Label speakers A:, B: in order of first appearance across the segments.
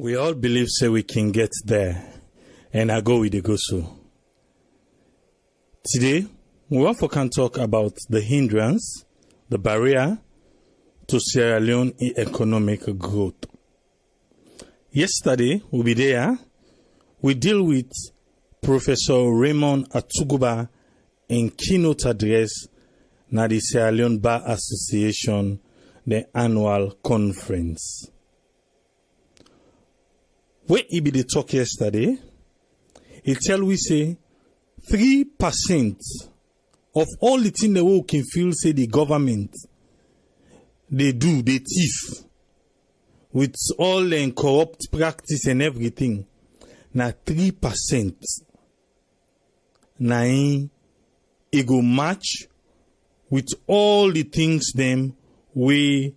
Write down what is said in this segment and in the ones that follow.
A: We all believe say we can get there, and I go with the go-so. Today, we also can talk about the hindrance, the barrier to Sierra Leone economic growth. Yesterday, we'll be there. We deal with Professor Raymond Atuguba in keynote address na the Sierra Leone Bar Association, the annual conference. When he be the talk yesterday, he tell we say 3% of all the things the world can feel say the government they thief with all the corrupt practice and everything. Na 3% na it go match with all the things them we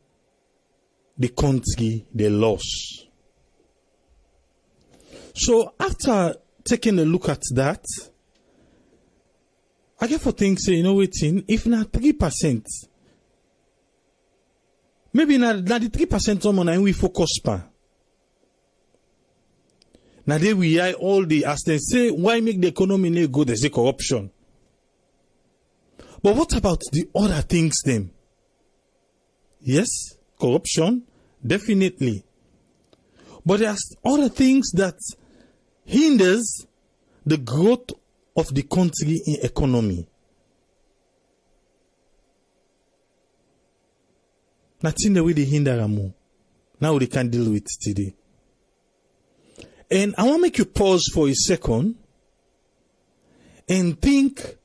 A: the country they lost. So after taking a look at that, I get for things say, waiting, if not 3%, maybe not the 3% on we focus pa. Now they we eye all the, as they say, why make the economy not good? They say corruption. But what about the other things then? Yes, corruption, definitely. But there's other things that hinders the growth of the country in economy. Nothing the way they hinder them. Now they can deal with today. And I want to make you pause for a second and think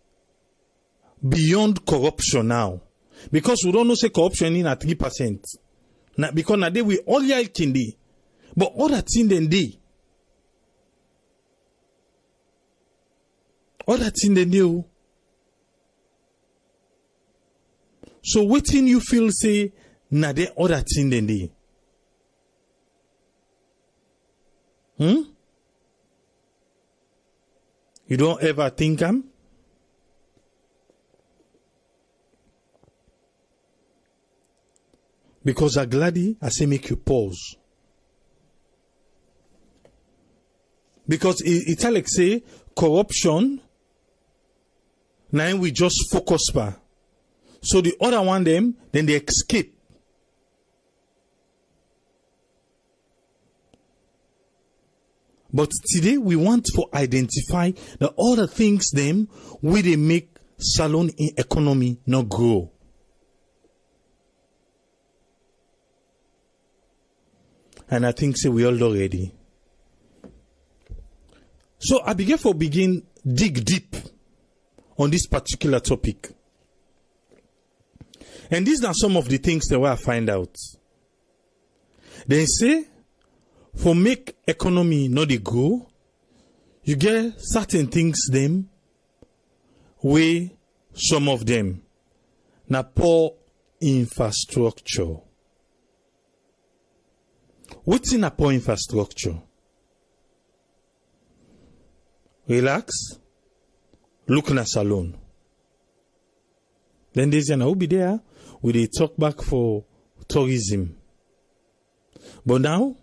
A: beyond corruption now. Because we don't know say corruption in at 3%. Now, because now they we all can do. But other things than they. Other thing they do. So waiting you feel say na they other thing than they. You don't ever think am? Because I'm glad I say make you pause. Because it's like say corruption. Now we just focus pa. So the other one them, then they escape. But today we want to identify the other things them where they make Salone in economy not grow. And I think say we all already. So I begin dig deep on this particular topic. And these are some of the things that I find out. They say, for make economy not dey grow, you get certain things them, where some of them, na poor infrastructure. What's in a poor infrastructure? Relax. Look na Salone. Then there's an be there with a talk back for tourism. But now,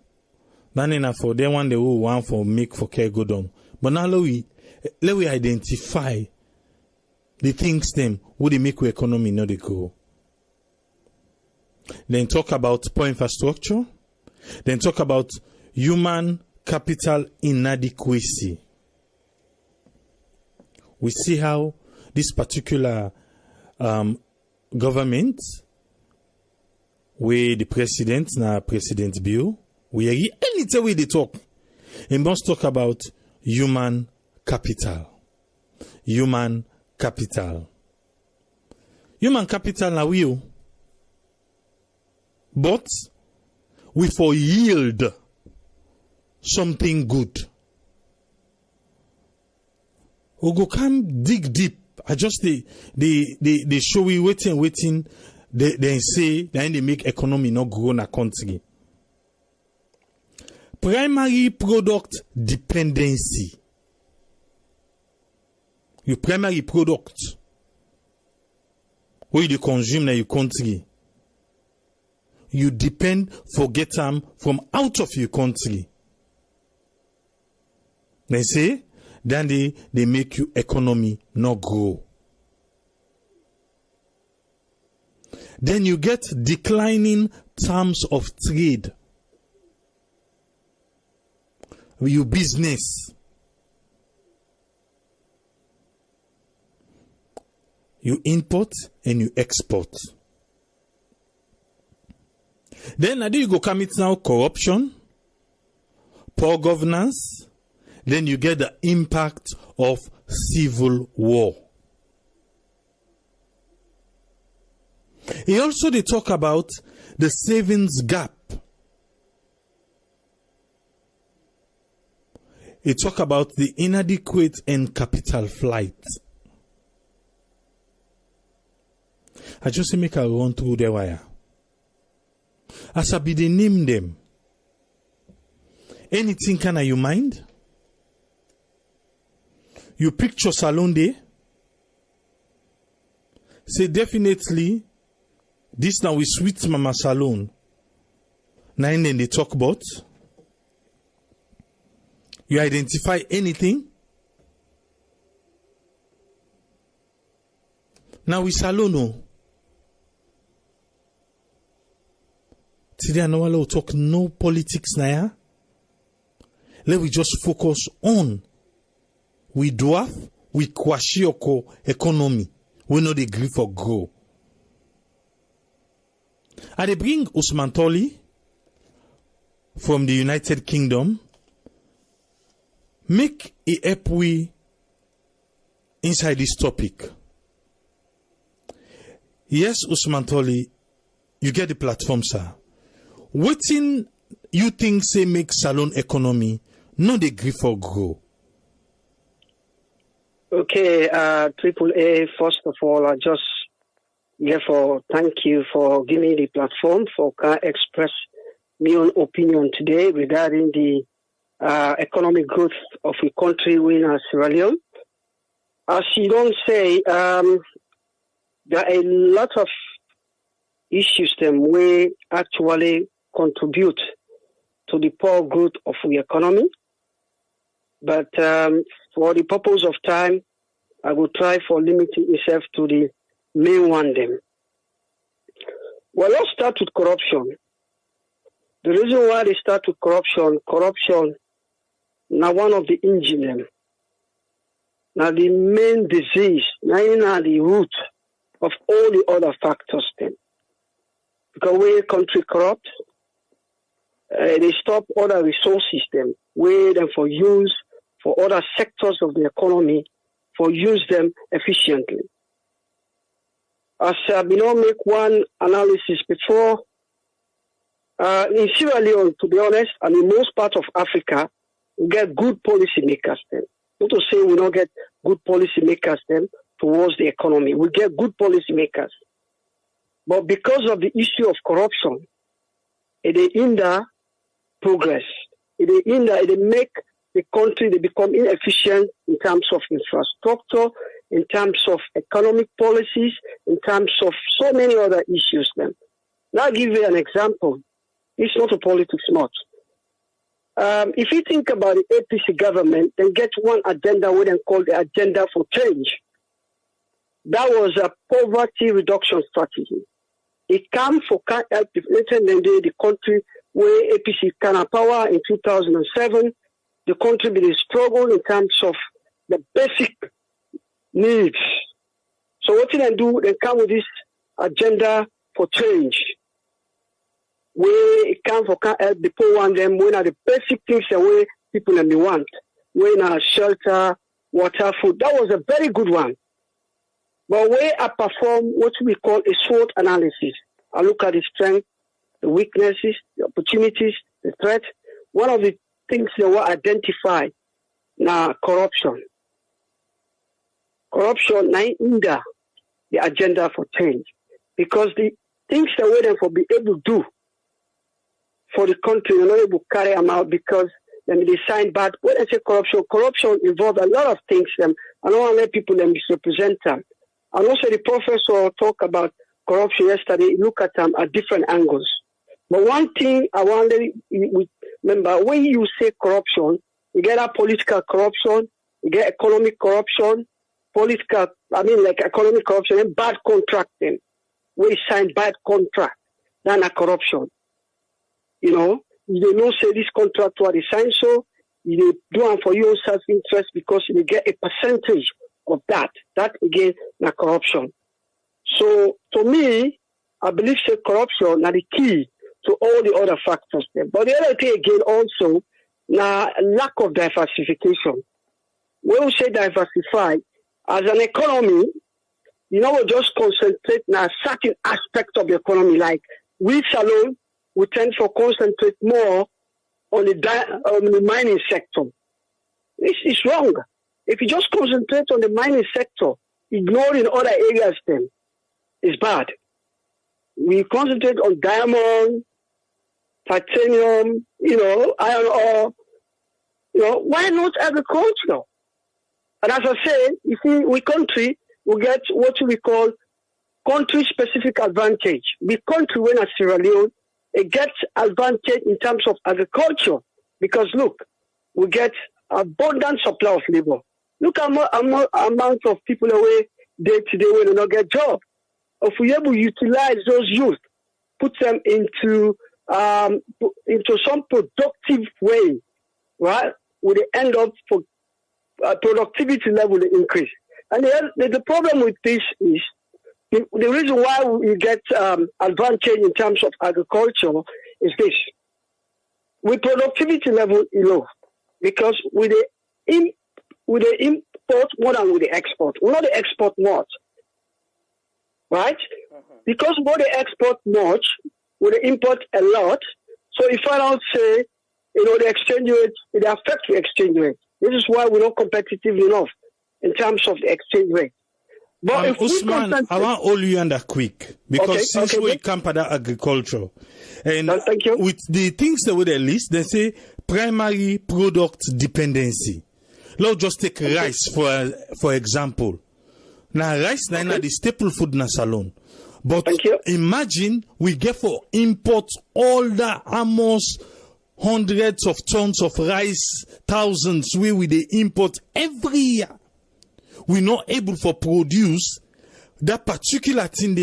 A: not enough for them one they will want for make for care go down. But now let we identify the things them would they make our economy not they grow. Then talk about poor infrastructure. Then talk about human capital inadequacy. We see how this particular government, where the president, na President Bill, we anytime we they talk, and must talk about human capital. Human capital. Human capital na we, but we for yield something good. We go come dig deep. I just they show we waiting. They say then they make economy not grow in a country. Primary product dependency. Your primary product where you consume in your country. you depend for get them from out of your country. They say, then they make you economy not grow. Then you get declining terms of trade. You business. You import and you export. Then you go commit now corruption, poor governance. Then you get the impact of civil war. He also they talk about the savings gap. He talk about the inadequate and capital flight. I just make a run through the wire. As I be they name them. Anything can you mind? You picture Salone day. Say definitely this now is sweet mama Salone. Now and then they talk about. You identify anything? Now we Salone. Today I know we'll talk no politics now. Let we just focus on we dwarf, we kwashioko economy. We know the grief for grow. And they bring Usman Toli from the United Kingdom. Make a help we inside this topic. Yes, Usman Toli, you get the platform, sir. What in you think say make Salone economy no the grief for grow?
B: Okay, Triple A, first of all, I just therefore thank you for giving me the platform for can express my own opinion today regarding the economic growth of a country we in Sierra Leone. As you don't say, there are a lot of issues that we actually contribute to the poor growth of the economy. But for the purpose of time, I will try for limiting myself to the main one then. Well, let's start with corruption. The reason why they start with corruption, now one of the engine, now the main disease, now the root of all the other factors then. Because when a country corrupt, they stop other resources then, where them for use for other sectors of the economy, for use them efficiently. As we now make one analysis before, in Sierra Leone, to be honest, and in most parts of Africa, we get good policymakers then. Not to say we don't get good policymakers then towards the economy. We get good policymakers. But because of the issue of corruption, it hinder progress. It make the country, they become inefficient in terms of infrastructure, in terms of economic policies, in terms of so many other issues then. Now I'll give you an example. It's not a politics much. If you think about the APC government, they get one agenda, what they call the agenda for change. That was a poverty reduction strategy. It came for help later than the country where APC came to power in 2007. The country been struggle in terms of the basic needs. So what did they do? They come with this agenda for change, where it can for help the poor one them when are the basic things the way people they want. When are shelter, water, food. That was a very good one. But where I perform what we call a SWOT analysis. I look at the strength, the weaknesses, the opportunities, the threat. One of the things that were identified now corruption. Corruption now hinder the agenda for change. Because the things that we them for be able to do for the country, you're not able to carry them out because they sign bad. When I say corruption involves a lot of things. I don't want to let people misrepresent them. And also the professor talked about corruption yesterday. Look at them at different angles. But one thing I want to remember, when you say corruption, You get that political corruption, you get economic corruption, economic corruption and bad contracting. We sign bad contract, that's not corruption. You know, you don't say this contract what they sign, so you do it for your own self-interest because you get a percentage of that. That again, not corruption. So to me, I believe that corruption is the key to all the other factors there. But the other thing again also, now lack of diversification. When we say diversify, as an economy, you know, we just concentrate on a certain aspect of the economy. Like we Salone, we tend to concentrate more on the mining sector. This is wrong. If you just concentrate on the mining sector, ignoring other areas, then it's bad. We concentrate on diamond, titanium, iron ore. Why not agriculture? And as I say, you see, we get what we call country-specific advantage. The country, when at Sierra Leone, it gets advantage in terms of agriculture. Because look, we get abundant supply of labor. Look at the amount of people away day to day when they don't get job. If we able to utilize those youth, put them into some productive way, right? We end up for productivity level to increase. And the problem with this is the reason why we get advantage in terms of agriculture is this. With productivity level low, because with the import more than with the export. We not the export much, right? Because we the export much, we the import a lot. So if I don't say, the exchange rate, it affects the exchange rate. This is why we're not competitive enough in terms of the exchange rate. But if
A: Usman, I want all you under quick because since we come to that agriculture, and with the things that they list, they say primary product dependency. Let's just take rice for example. Now rice is the staple food in Salone. But imagine we get for import all the almost hundreds of tons of rice, thousands we they import every year. We're not able to produce that particular thing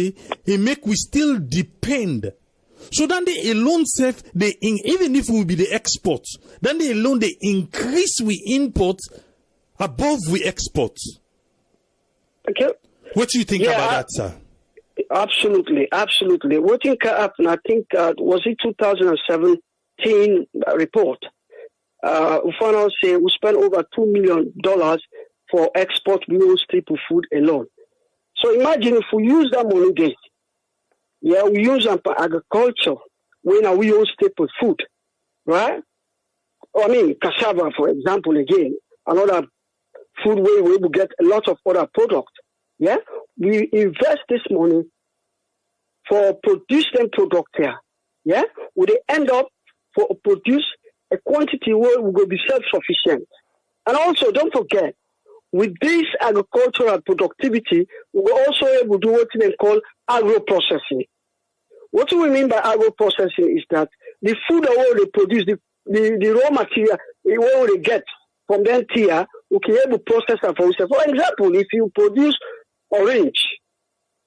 A: they make we still depend. So then they alone self even if we be the export, then they alone they increase we import above we export.
B: Okay.
A: What do you think about that, sir?
B: Absolutely. What think happened? I think was it 2017 report? We found out say we spent over $2 million for export meal staple food alone. So imagine if we use that money there, we use them for agriculture when we use staple food, right? I mean, cassava, for example, again, another food where we will get a lot of other products. Yeah, we invest this money for producing product here. Yeah, we end up for produce a quantity where we will be self-sufficient. And also, don't forget, with this agricultural productivity, we will also able to do what they call agro-processing. What do we mean by agro-processing is that the food that they produce, the raw material, what they get from them here, we can able to process that for ourselves. For example, if you produce orange,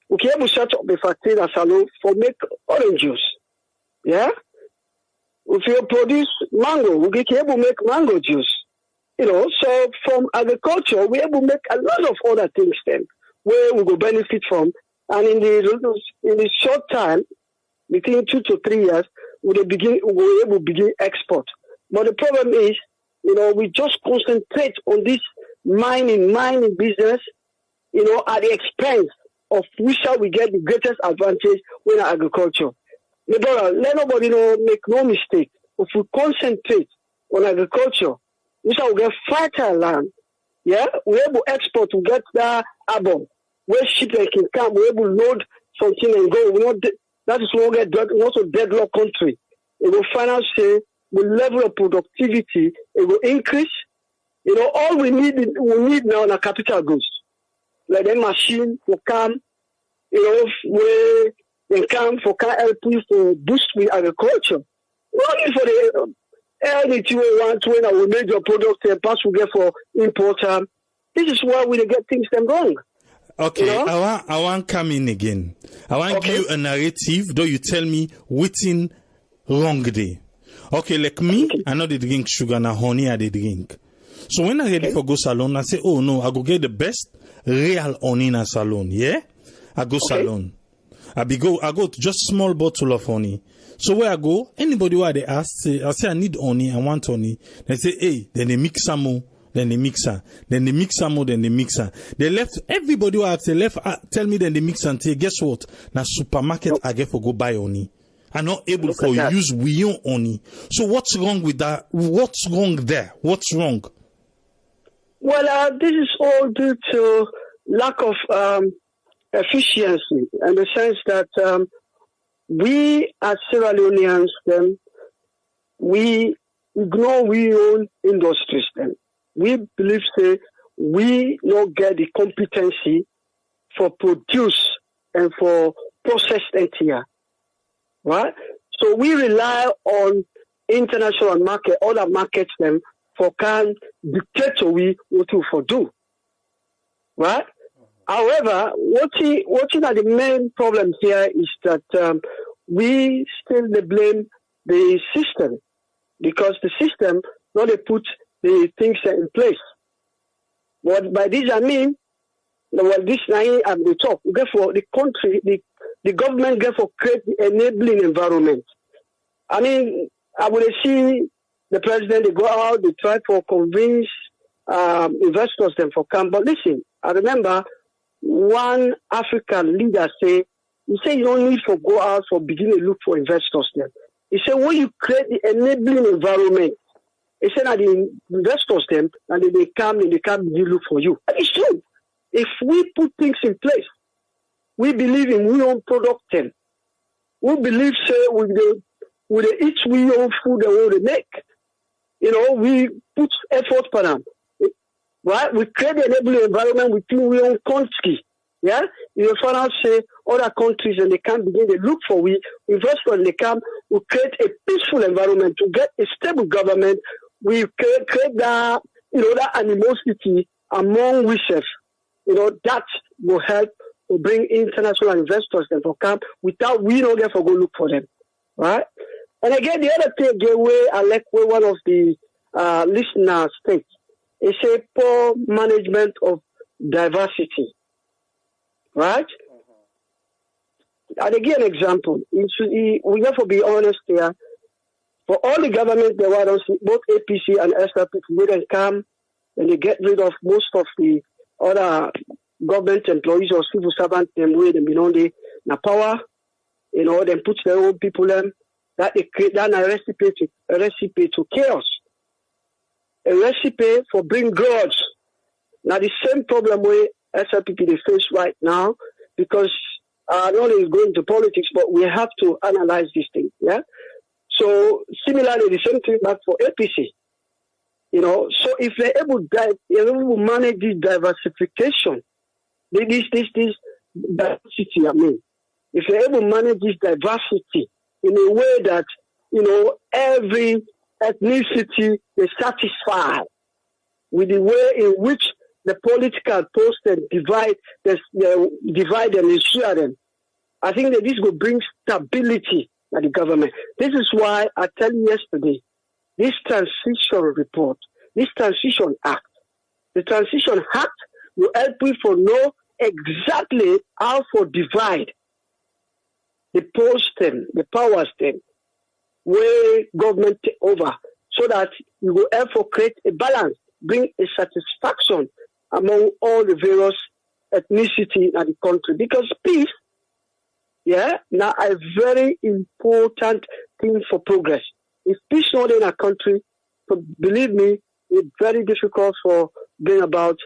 B: we can able to set up a factory in Salone for make orange juice. Yeah? If you produce mango, we can able to make mango juice. So from agriculture, we're able to make a lot of other things then, where we will benefit from. And in the short time, between 2 to 3 years, we're able to begin export. But the problem is, we just concentrate on this mining business, at the expense of which shall we get the greatest advantage with agriculture. Let nobody make no mistake. If we concentrate on agriculture, we shall get fertile land. Yeah, we're able to export to get that album where ship can come. We're able to load something and go. That is why we get also deadlock country. It will finally say the level of productivity. It will increase. All we need now are capital goods. Like the machine will come. Where they come for help you to boost with agriculture. Not only for the anything we want when I will make your product and pass we get for importer. This is why we get things them wrong.
A: Okay,
B: you know?
A: I want come in again. I want give you a narrative, though you tell me within wrong day. Okay, like me, I know they drink sugar, now honey I they drink. So when I ready for go Salone, I say, oh no, I go get the best real honey in a Salone, yeah? I go Salone. I go to just small bottle of honey. So where I go, anybody where they ask, I say I need honey, I want honey. They say, hey, then they mix some more, then they mix her. Then they mix some more, then they mix her. They left, everybody who asked, they left, tell me then they mix and say, guess what? Now supermarket I get for go buy honey. I'm not able to use we own honey. So what's wrong with that? What's wrong there? What's wrong?
B: Well, this is all due to lack of efficiency, in the sense that we as Sierra Leoneans, we ignore we own industries. We believe say we not get the competency for produce and for process here, right? So we rely on international market, other markets them for can dictate to we what to for do, right? However, what are the main problem here is that we still blame the system, because the system not they put the things in place. What by this I mean, well, this now at the top, therefore the country, the government therefore create the enabling environment. I mean, I would see the president, they go out, they try to convince investors them for come. But listen, I remember one African leader say, he said you don't need to go out for beginning to look for investors then. He said when you create the enabling environment, he said that the investors them and they come and they come and look for you. And it's true. If we put things in place, we believe in we own product then. We believe say with the each we own food that we make. You know, we put effort for them. Right? We create the enabling environment within we own country. Yeah? You find out say other countries and they can begin to look for we investors they come, we create a peaceful environment to get a stable government. We create that, you know, that animosity among ourselves. You know, that will help to bring international investors and for come without we don't get for go look for them. Right? And again, the other thing again where I like where one of the listeners states, is a poor management of diversity. Right? And again, example, we have to be honest here. For all the government, they want both APC and SRP to then come and they get rid of most of the other government employees or civil servants, them where they belong the power, you know, then put their own people in, that they create that a recipe to chaos. A recipe for bring grudge. Now the same problem where SRPP they face right now, because not only going to politics, but we have to analyze this thing. Yeah. So similarly, the same thing back for APC. You know, so if they're able to manage this diversification, this diversity, I mean, if they're able to manage this diversity in a way that, you know, every ethnicity is satisfied with the way in which the political post and divide and share them. I think that this will bring stability to the government. This is why I tell you yesterday, this transition report, this transition act, the transition act will help people know exactly how to divide the post them, the powers them, where government take over, so that you will help to create a balance, bring a satisfaction among all the various ethnicity in the country. Because peace, yeah, now a very important thing for progress. If peace not in a country, believe me, it's very difficult for bring about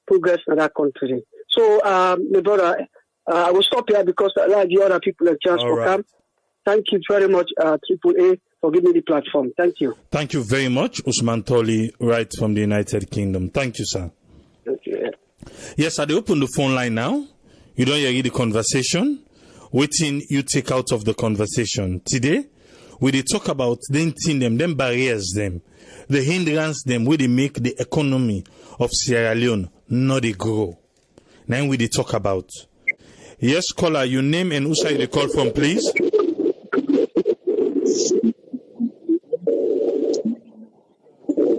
B: progress in that country. So, my brother, I will stop here because I like the other people a chance to come. Thank you very much, AAA, for giving me the platform. Thank you.
A: Thank you very much, Usman Toli, right from the United Kingdom. Thank you, sir.
B: Thank you.
A: Yes, I open the phone line now. You don't hear the conversation. Waiting you take out of the conversation. Today, we dey talk about them thing them barriers them, the hindrance them where they make the economy of Sierra Leone not dey grow. Now we dey talk about. Yes, caller, your name and who side they call from, please.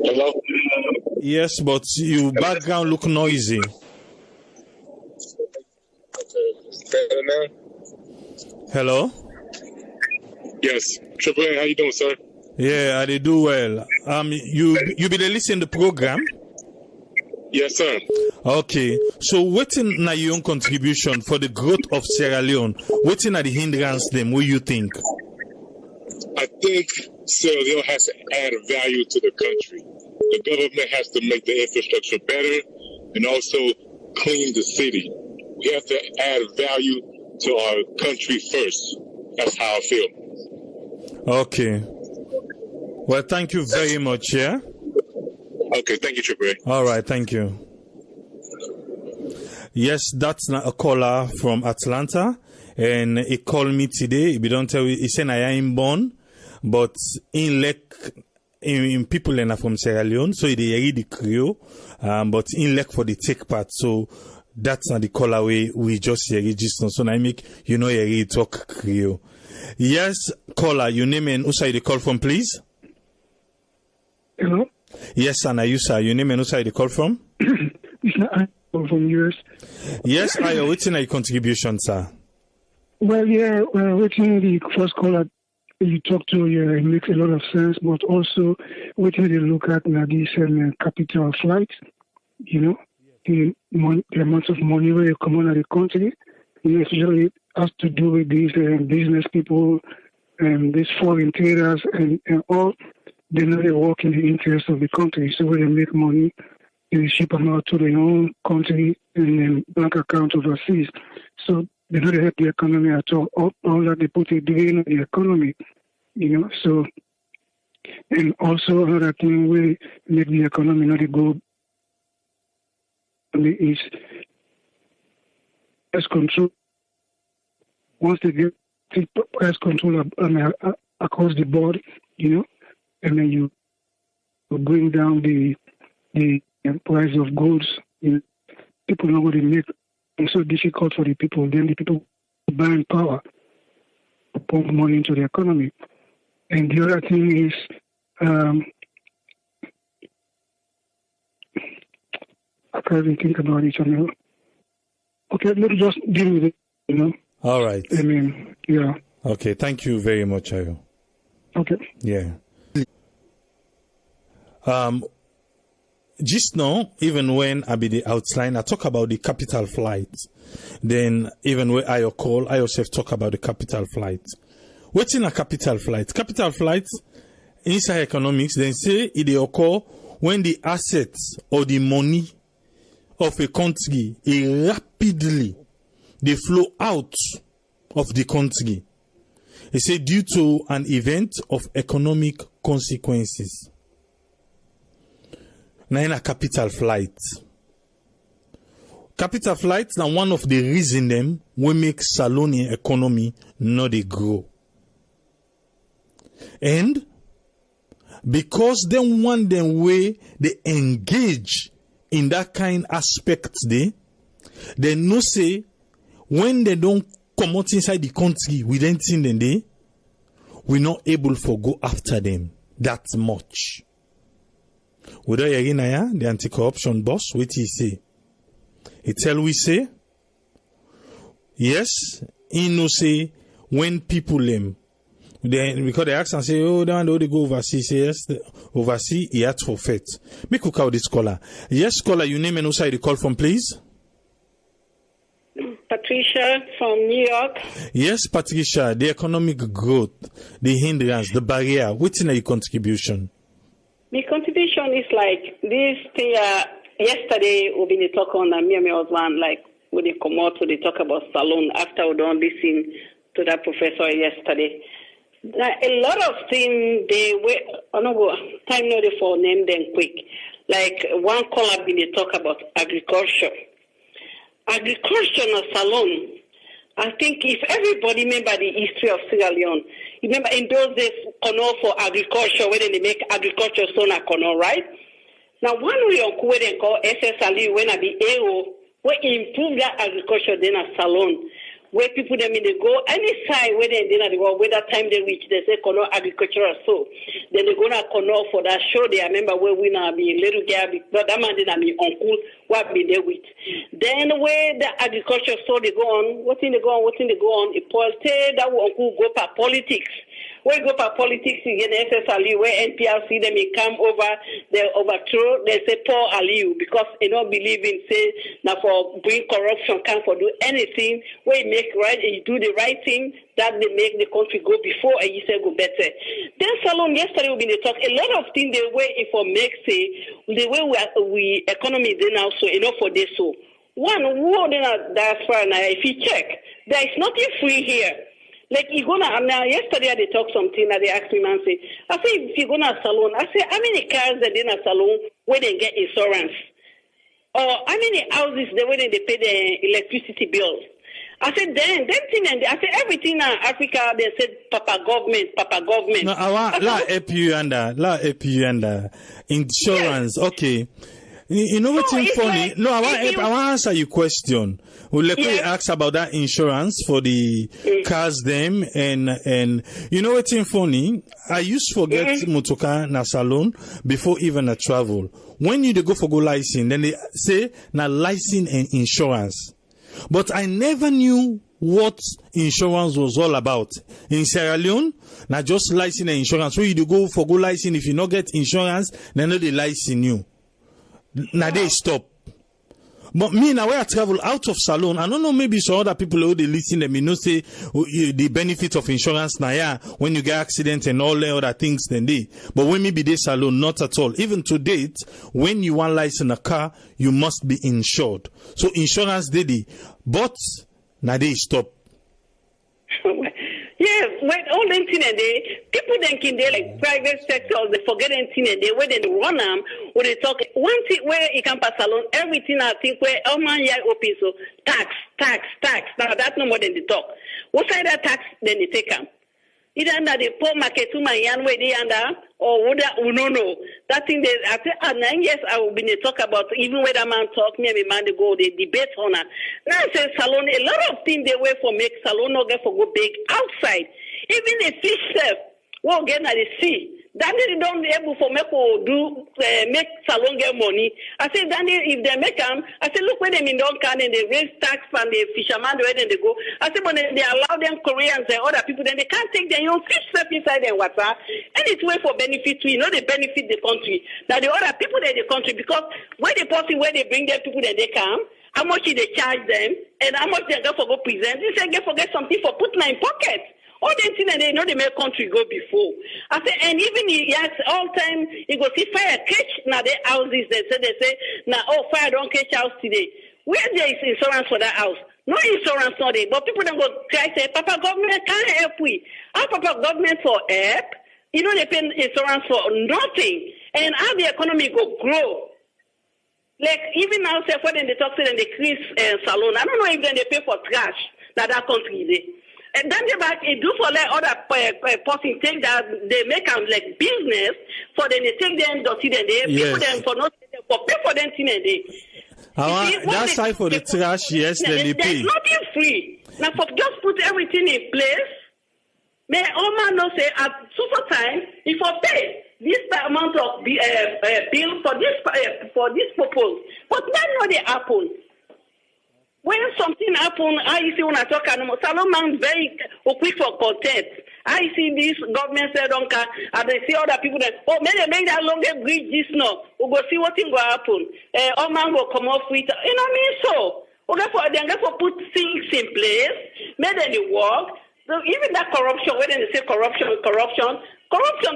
C: Hello?
A: Yes, but your background look noisy.
C: Better now?
A: Hello?
C: Yes. Triple A, how you doing, sir?
A: Yeah, I do well. You be the listen the program?
C: Yes, sir.
A: Okay. So waiting na your own contribution for the growth of Sierra Leone. Waiting at the hindrance them, what you think?
C: I think Sierra Leone has to add value to the country. The government has to make the infrastructure better and also clean the city. We have to add value to our country first. That's how I feel.
A: Okay. Well, thank you very much, yeah?
C: Okay, thank you, Triple A.
A: All right, thank you. Yes, that's a caller from Atlanta, and he called me today. If you don't tell me, he said I am born, but in people are from Sierra Leone, so they read the Creole, but in for the take part, so that's not the caller we just register. So I make you read talk Creole. Yes, caller, your name and who side the call from, please?
D: Hello?
A: Yes, and you, sir. Your name and who side the call from?
D: I call from US.
A: Yes, I are waiting your contribution, sir.
D: Well, yeah, waiting the first caller you talk to, yeah, it makes a lot of sense, but also waiting to look at this capital flight, the amount of money where you come on at the country, especially it has to do with these business people and these foreign traders and all. They know they work in the interest of the country, so when they make money, they ship them out to their own country and then bank account overseas. So they don't help the economy at all. All that they put it in the economy, So, and also another thing will make the economy not go is price control. Once they get price control across the board, and then you bring down the price of goods. People know what they make. It's so difficult for the people. Then the people buying power pump money into the economy. And the other thing is, I can't even think about it. Okay, let's just deal with it.
A: All right.
D: I mean, yeah.
A: Okay, thank you very much, Ayo.
D: Okay.
A: Yeah. Just now, even when I be the outline, I talk about the capital flight. Then, even when I call, I also talk about the capital flight. What's in a capital flight? Capital flight, inside economics, they say it occur when the assets or the money of a country rapidly they flow out of the country. They say due to an event of economic consequences. Now in a capital flight. Capital flight now one of the reasons them we make Salone economy not they grow. And because they want them way they engage in that kind aspect they know say when they don't come out inside the country with anything then they we're not able to go after them that much. Whether you're the anti-corruption boss, what he say? He tell we say, yes, he no say when people then because they ask and say, oh, they go overseas. Say yes, overseas he had to forfeit. Make we call this caller. Yes, caller, your name and who side you call from, please.
E: Patricia from New York.
A: Yes, Patricia, the economic growth, the hindrance, the barrier, what's in your contribution?
E: My contribution is like this thing. Yesterday, we've been talking on me and my husband, like when they come out, they talk about Salone after we don't listen to that professor yesterday. Now, a lot of things they wait. I don't know time not for name them quick. Like one caller been they talk about agriculture. Agriculture in Salone. I think if everybody remember the history of Sierra Leone, Remember, in those days, kono for agriculture, where they make agriculture zone a kono, right? Now, one way on where they call SSLE, when I be AO, we improve that agriculture then a Salone, where people them in they go any side where they go, where that time they reach, they say kono agricultural so. Then they go na kono for that show. They remember where we now be little girl, but that man didn't be uncle, what be there with. Then where the agriculture so they go on, what thing they go on, it politic that will uncle go for politics. We go for politics again, SSLE, where NPRC them come over, they overthrow, they say Paul Aliu, because they don't believe in say now for bring corruption, can for do anything, where you make right, and you do the right thing, that they make the country go before and you say go better. Then Salone yesterday we been talk a lot of things the way if for make say the way we economy then also enough for this so. One who then that's far now if you check, there is nothing free here. Like you gonna now yesterday they talk something that they asked me and say, I say if you gonna Salone, I say how many cars they in a Salone where they get insurance? Or how many houses they where they pay the electricity bills? I said then thing and I said everything in Africa they said Papa government.
A: No, I want la APU under insurance. Yes. Okay. You know what's funny? Like, no, I want to answer your question. We'll ask about that insurance for the cars them and you know what's funny? I used to forget motoka na Salone before even a travel. When you go for go license, then they say na license and insurance. But I never knew what insurance was all about. In Sierra Leone, na just license and insurance. So you go for go license, if you not get insurance, then they license you. Now they stop. But me now when I travel out of Salone, I don't know, maybe some other people who they listen to me know say the benefit of insurance now, yeah, when you get accident and all the other things then they. But when maybe they Salone, not at all. Even to date, when you want license a car, you must be insured. So insurance they but now they stop.
E: Yes, when all them thing and they people thinking they like private sector, they forget anything and they where they run them, when they talk one thing where you can pass Salone, everything I think where all man yeah open so tax. Now that's no more than they talk. What side that tax then they take them? Either under the poor market to my yan where they under or would no. That thing they I say 9 years I will be talk about even when that man talk me and my man they go they debate on her. Now I say Salone a lot of things they way for make Salone not get for go big outside. Even the fish chef won't get at the sea. Then they don't be able for make Salone get money. I say then if they make them, I say look where them in don't can and they raise tax from the fisherman where then they go. I say but they allow them Koreans and other people then they can't take their own fish stuff inside their water. And it's way for benefit to they benefit the country. Now the other people in the country because where the person where they bring their people then they come, how much they charge them and how much they get for go present. They say they forget something for put in pocket. All them things they know they make country go before. I say, and even yes, all time you go see fire catch now the houses. They say now fire don't catch house today. Where there is insurance for that house? No insurance not there. But people don't go try say, Papa government can't help we. Our Papa government for help. You know they pay insurance for nothing. And how the economy go grow. Like even now, say when they talk to them, they increase Salone. I don't know if then they pay for trash that country there. And then they back do for like other person take that they make them like business for them they take them dirty then they pay for them for not for pay for them thing and they.
A: That side for the trash, yes, then they pay.
E: There's nothing free. Now for just put everything in place. May all man know say at super time if I pay this amount of bill for this purpose, but that not they happen. When something happen, I see when I talk about Salone man very quick for content. I see this government said don't care, and they see other people that maybe make that longer bridge this no. We go see what thing go happen. All man will come off with you know what I mean so. They for put things in place, make them work. So even that corruption, when they say corruption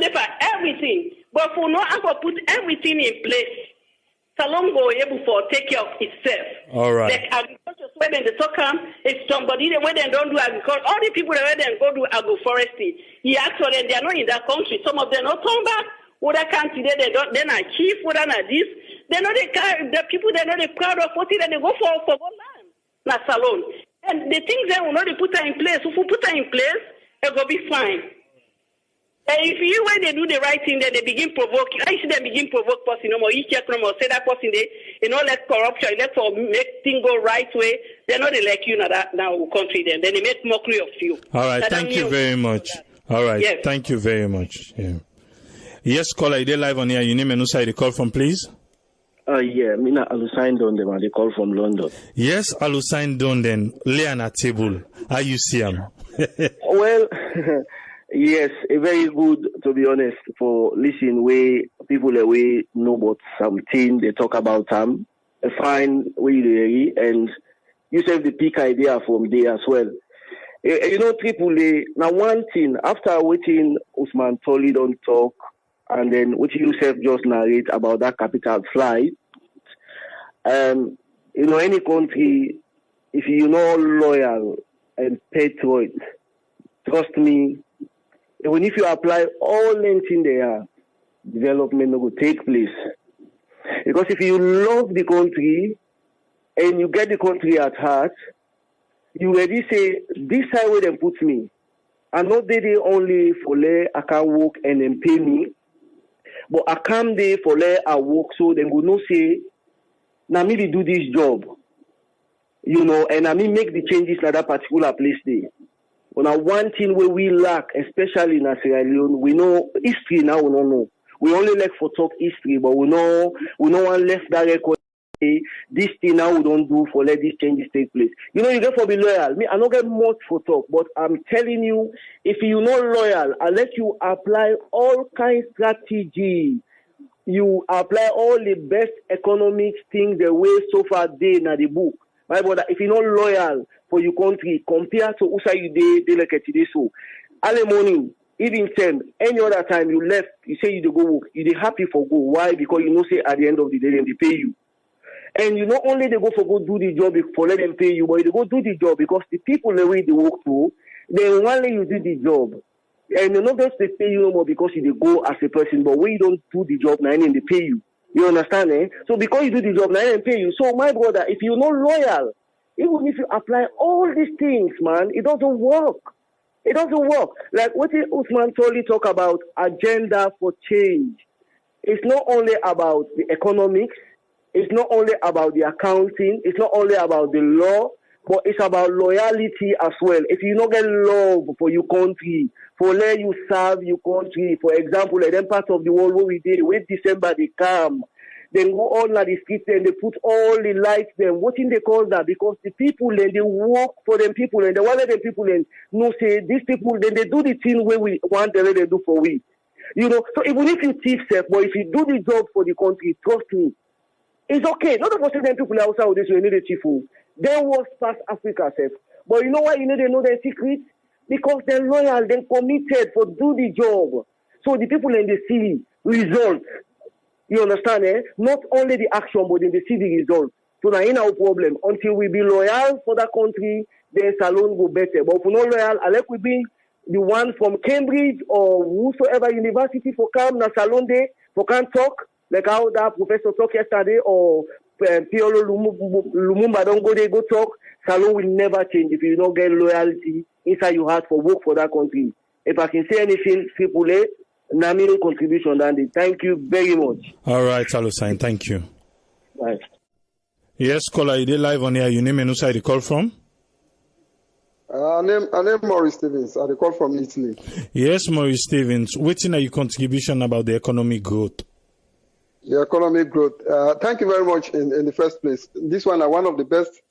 E: they for everything. But for no have to put everything in place. Salone go able for take care of itself.
A: All right.
E: Like agriculture, when they talk it's somebody when they don't do agriculture. All the people that they go do agroforestry. Actually they are not in that country. Some of them not come back. What I can't see they don't. They're not chief. What are not this? They know the people they know they proud of what they go for land. Not Salone. And the things that will not they put her in place. If we put her in place, it will be fine. And if you, when they do the right thing, then they begin provoke. I see them begin provoke person no more. You check no more. Say that person they, let corruption, let for make things go right way. They're not like you now country. Then they make mockery of you.
A: All right, thank you very much. All right,
E: yes.
A: Thank you very much. Yeah. Yes, caller, you live on here. Your name and who side you call from, please?
F: Yeah, Mina Alusain Donden, and they call from London.
A: Yes, Alusain Donden, Leone at table. How you see him?
F: Well, yes, very good, to be honest, for listening where people away know about something, they talk about them, fine, way and you have the peak idea from there as well. Triple A, now one thing, after waiting, Usman Toli don't talk, and then what you yourself just narrate about that capital flight, any country, if you're not loyal and patriot, trust me, even if you apply all anything there, development will take place. Because if you love the country and you get the country at heart, you already say, this side where they put me, and not they only for let I can work and then pay me, but I come there for let I work so they will not say, now maybe do this job, and I mean make the changes at that particular place there. But now one thing where we lack, especially in Sierra Leone, we know history now, we don't know. We only like for talk history, but we know one left that record. This thing now we don't do for let these changes take place. You get for be loyal. Me, I don't get much for talk, but I'm telling you, if you're not loyal, I'll let you apply all kinds of strategy. You apply all the best economic things the way so far they in the book. My brother, if you're not loyal for your country, compared to Usa you they like today so. Early morning, even time, any other time you left, you say you go work, you're happy for go. Why? Because say at the end of the day they pay you. And not only they go for go do the job for let them pay you, but they go do the job because the people the way they work to, they only you do the job. And they're not just they pay you no more because you go as a person, but when you don't do the job, now they pay you. You understand, eh? So because you do the job, now they pay you. So my brother, if you're not loyal, even if you apply all these things, man, it doesn't work. It doesn't work. Like what Usman Toli talk about, agenda for change. It's not only about the economics. It's not only about the accounting. It's not only about the law, but it's about loyalty as well. If you don't get love for your country, for let you serve your country, for example, like them part of the world where we did, with December they come, then go on the streets and they put all the lights them. What in they call that? Because the people then they work for them people and they want them people and no say these people then they do the thing where we want them they do for we. So even if you thief self, but if you do the job for the country, trust me, it's okay. Not about them people outside of this you need a chief. They was past Africa self. But you know why they know their secret? Because they're loyal, they're committed for do the job. So the people in the see results. You understand, eh? Not only the action, but in the see the results. So now in our problem. Until we be loyal for that country, then Salone go better. But if we're not loyal, unless we be the one from Cambridge or whosoever university for come na Salone day, for can talk, like how that professor talked yesterday, or Piolo Lumumba don't go there, go talk. Salone will never change if you don't get loyalty inside your heart for work for that country. If I can say anything, Triple A, nominal contribution, Dandy. Thank you very much.
A: All right, Alusain, thank you.
F: Right.
A: Yes, caller, you live on here. Your name and who side you call from?
G: I name Maurice Stevens. I call from Italy.
A: Yes, Maurice Stevens. What's your contribution about the economic growth?
G: The economic growth. Thank you very much in the first place. This one is one of the best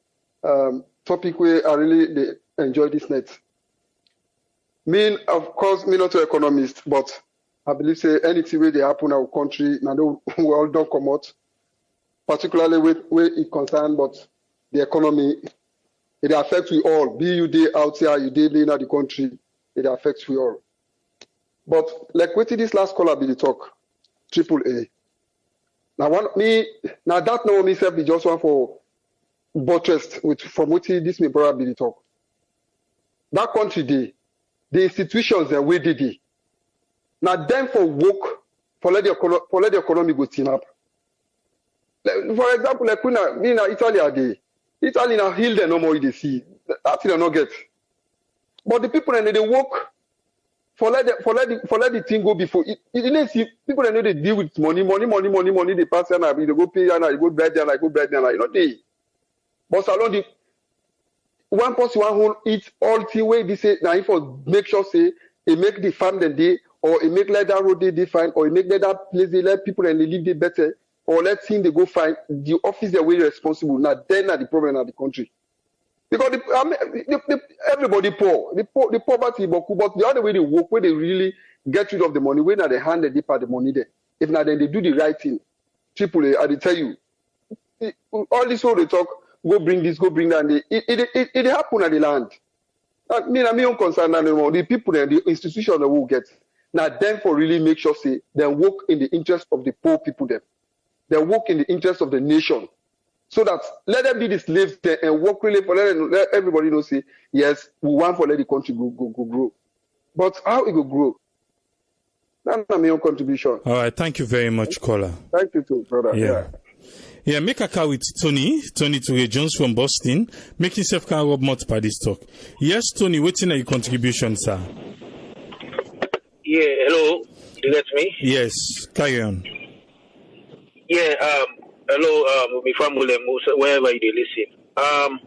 G: topic where I really enjoy this night. Of course, me not an economist, but I believe say anything where they happen in our country, now we all don't come out, particularly where it concerns but the economy. It affects we all. Be you day out here, you day in the country, it affects we all. But like what this last caller be the talk, Triple A. Now that now myself be just one for buttressed from what this may probably the talk. That country the institutions that we did it. Now them for work for let the economy go team up. Like, for example, like me in Italy are they. Italy now heal them no more they see. That they not get. But the people and they work for let the thing go before. It didn't see people that know they deal with money. They pass and they go pay and they go bread and I go bread and you know they. But Salone the one person one who eat all the way they say now if make sure say it make the farm the day or it make let that road they fine or it make let that place they let people and they live they better or let him they go find the office they way responsible. Now then are the problem of the country. Because everybody poor. The poverty, but the other way they work, where they really get rid of the money, when they hand they part the money there. If not, then they do the right thing. Triple I tell you, all this all they talk, go bring this, go bring that. It happen at the land. Me own concern anymore. The people and the institution that will get. Now them for really make sure say they work in the interest of the poor people there. They work in the interest of the nation. So that let them be the slaves there and work really for let everybody know say yes, we want for let the country go grow. But how it will grow? That's my own contribution.
A: All right, thank you very much, caller.
G: Thank you too, brother.
A: Yeah, make a call with Tony Toure Jones from Boston. Make yourself can rob more by this talk. Yes, Tony, what's in your contribution, sir?
H: Yeah, hello. You get me?
A: Yes, carry on.
H: Yeah, hello, my family, wherever you listen.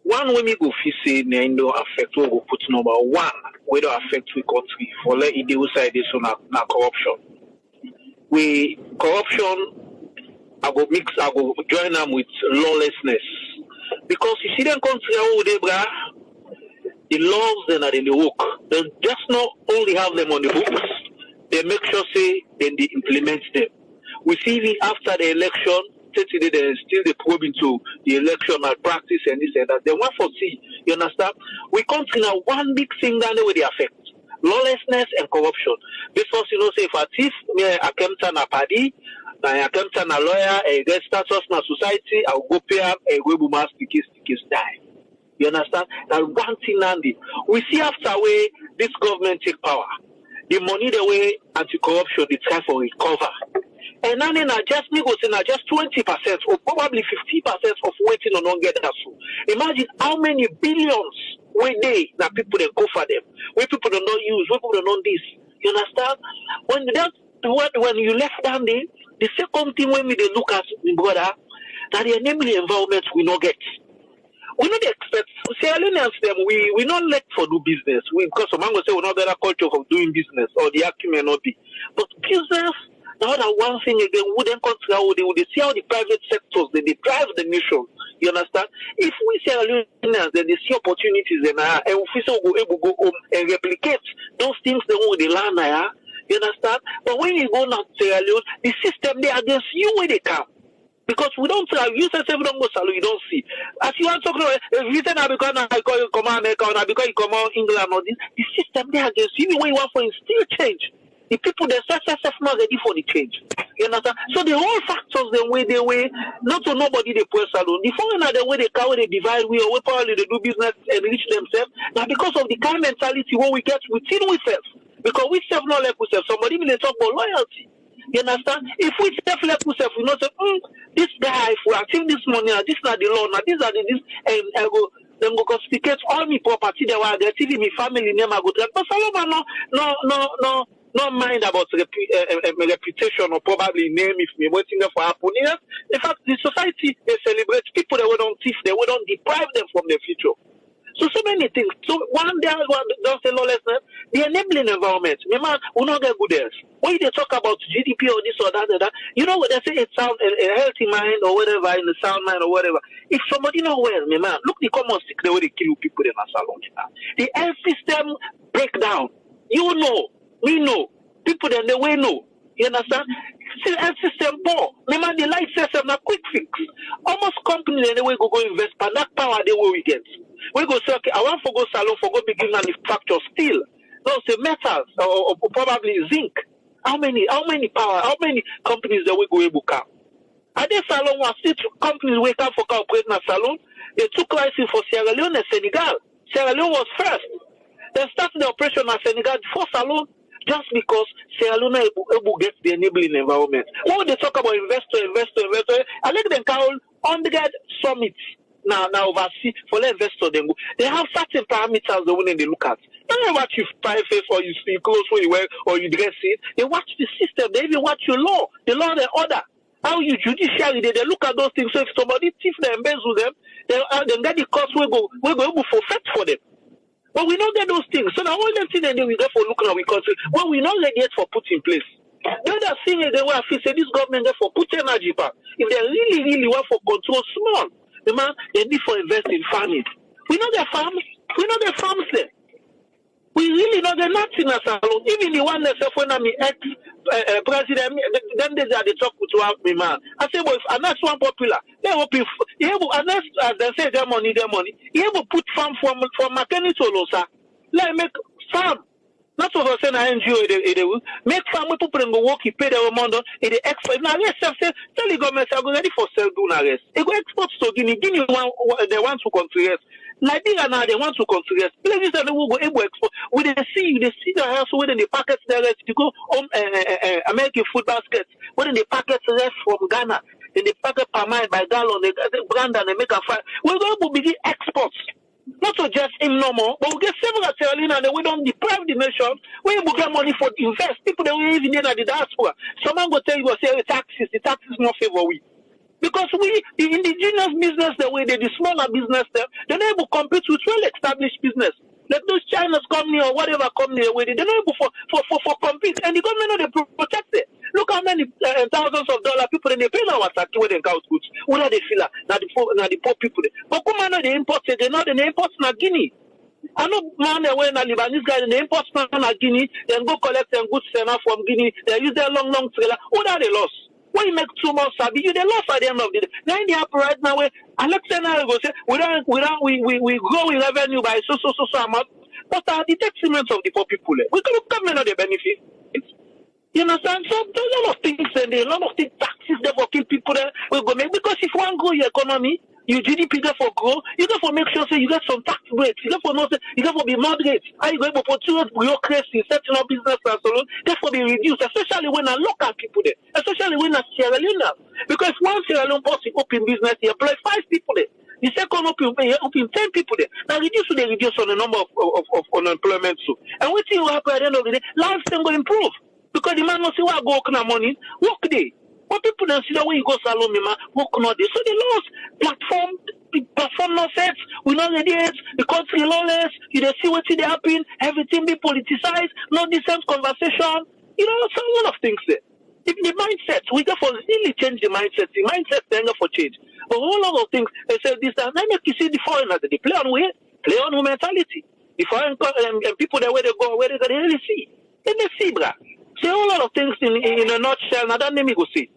H: One way me go say no affect we go put number one, we don't affect we country for let it side this on na corruption. We corruption I go join them with lawlessness. Because you see them country how they bra the laws then are in the work. They just not only have them on the books, they make sure say then they implement them. We see even after the election, today they still they probe into the election malpractice and this and that. They want to see, you understand? We come to now one big thing that they affect. Lawlessness and corruption. Because you know, say if a thief, I come to a party, I come to a lawyer, a get status in society, I'll go pay up a web mass because die. You understand? That's one thing, Andy. We see after way this government take power. The money the way anti-corruption they try for recover. And then just me go say just 20% or probably 50% of waiting on get that so. Imagine how many billions we they that people they go for them. We people don't know use, we people don't know this. You understand? When you left down there, the second thing when we they look at brother, that the enabling environment we not get. We not expect Salonians them we not let for do business. Because some will say we not better culture of doing business or the acumen not be. But business now that one thing again wouldn't consider how they would see how the private sectors they drive the nation. You understand? If we say Salonians then they see opportunities and we so go able to go home and replicate those things they want the land you understand? But when you go now to Sierra Leone, the system they against you when they come. Because we don't try, you say we don't go Salone, you don't see. As you are talking about, if you say because I call you come America or because you come on England or this, the system they against you. Even when you want for it, still change. The people they start not ready for the change. You understand? So the whole factors the way not to nobody they put Salone. The foreigner the way they carry they divide we or probably they do business and reach themselves. Now because of the kind of mentality what we get within ourselves. Because we self not like ourselves. Somebody will talk about loyalty. You understand? If we self-let ourselves, we know say, this guy, if we achieve this money, this not the law, now these are the this, and I go, then go confiscate all my property that were getting my family name. I go to that. But Salome no mind about reputation or probably name if me waiting for happiness. In fact, the society they celebrate people that we don't thief, they we don't deprive them from their future. So many things. So one day don't say lawlessness, the enabling environment. Man, we not get good else. When they talk about GDP or this or that, you know what they say? It sounds a healthy mind or whatever, in the sound mind or whatever. If somebody not well, man, look the common sick the way they kill people in a salon. The health system breakdown. You know, we know. People then they way know. You understand? See, health system poor. Man, the light system na quick fix. Almost companies they way go invest, but that power they will we get. We go say, okay, I want to go salon for go begin manufacture steel. No, say metals or probably zinc. How many power? How many companies that we go able to come? Are they salon was still companies wake up for operate in a salon? They took license for Sierra Leone and Senegal. Sierra Leone was first. They started the operation at Senegal before salon just because Sierra Leone able get the enabling environment. When they talk about investor, I like them call on the guide summit. now oversee for the investor them. They have certain parameters the when they look at. Don't know what you private or you see clothes when you wear or you dress it. They watch the system. They even watch your law, the law, the order. How you judiciary they look at those things. So if somebody thief them, embezzle them, then get the cost we go able for fetch for them. But we don't get those things. So now all them things then we go for looking at we country. Well, we not ready yet for put in place. The other thing is the way I feel say this government therefore put energy back. If they really want for control small, the man they need for invest in farming. We know their farms. We know their farms there. We really know they're nothing as Salone. Even the one that said when I'm ex-president, then they talk to me, man. I say, well, and that's one popular. They will be, unless they say their money. You will put farm from McKinney to Losa. Let make farm. Not over saying I NGO, they will make farm with people go work, pay their amount, they export. Now, yes, tell the government, I'm ready for sell do na rest. They go export to Guinea one, they want to country. Nigeria now they want to consider places that they will go able to export. When they see the house within the packets there, you go American food baskets, within the packets rest from Ghana, then they packet per mile by gallon, they brand and they make a fire. We're going to begin exports. Not to just him no more, but we get several Sierra and we don't deprive the nation. We will get money for invest. People that we even in the diaspora. Someone will tell you, say the taxes more favor we. Because we, the indigenous business, the way they, the smaller business, they're not able to compete with well-established business. Like those China's company or whatever company, they're not able for compete. And the government, they protect it. Look how many thousands of dollars people they pay now at when they count goods. What are they feel? Now the poor people. But come on, they import it. They know they import na Guinea. I know man when a Lebanese guy they import na Guinea, then go collect them goods from Guinea. They use their long trailer. What are they lost? When you make 2 months, you they lost at the end of the day. Now in the upper right now, Alexander go say we grow in revenue by so amount, but are the detriments of the poor people. We can come in on the benefit. You understand? So there's a lot of things and a lot of things taxes there for kill people there will go make because if one grow your economy, your GDP go for grow, you go for make sure say you get some tax breaks, you go for not you go for be moderate, how you go able for two bureaucracy, setting up business and so on, therefore be reduced, especially when a local people there, especially when a Sierra Leone. Because one Sierra Leone boss open business, he employ 5 people there. The second open 10 people there. Now reduce on the number of unemployment so. And what will happen at the end of the day, lifestyle will improve. Because the man must say, well, go work on money, work day. What people don't see that when you go Salone, man, work on day. So the laws platform no sets, we know the dates, the country lawless, you don't see what they happen, everything be politicized, no decent conversation. You know, so a lot of things there. If the mindset, we got for really change the mindset. The mindset they go for change. But a whole lot of things, they say this, and I make you see the foreigners, they play on mentality. The foreign people there where they go, they really see. Then they see, bruh. See a whole lot of things in a nutshell. Now that name me go see.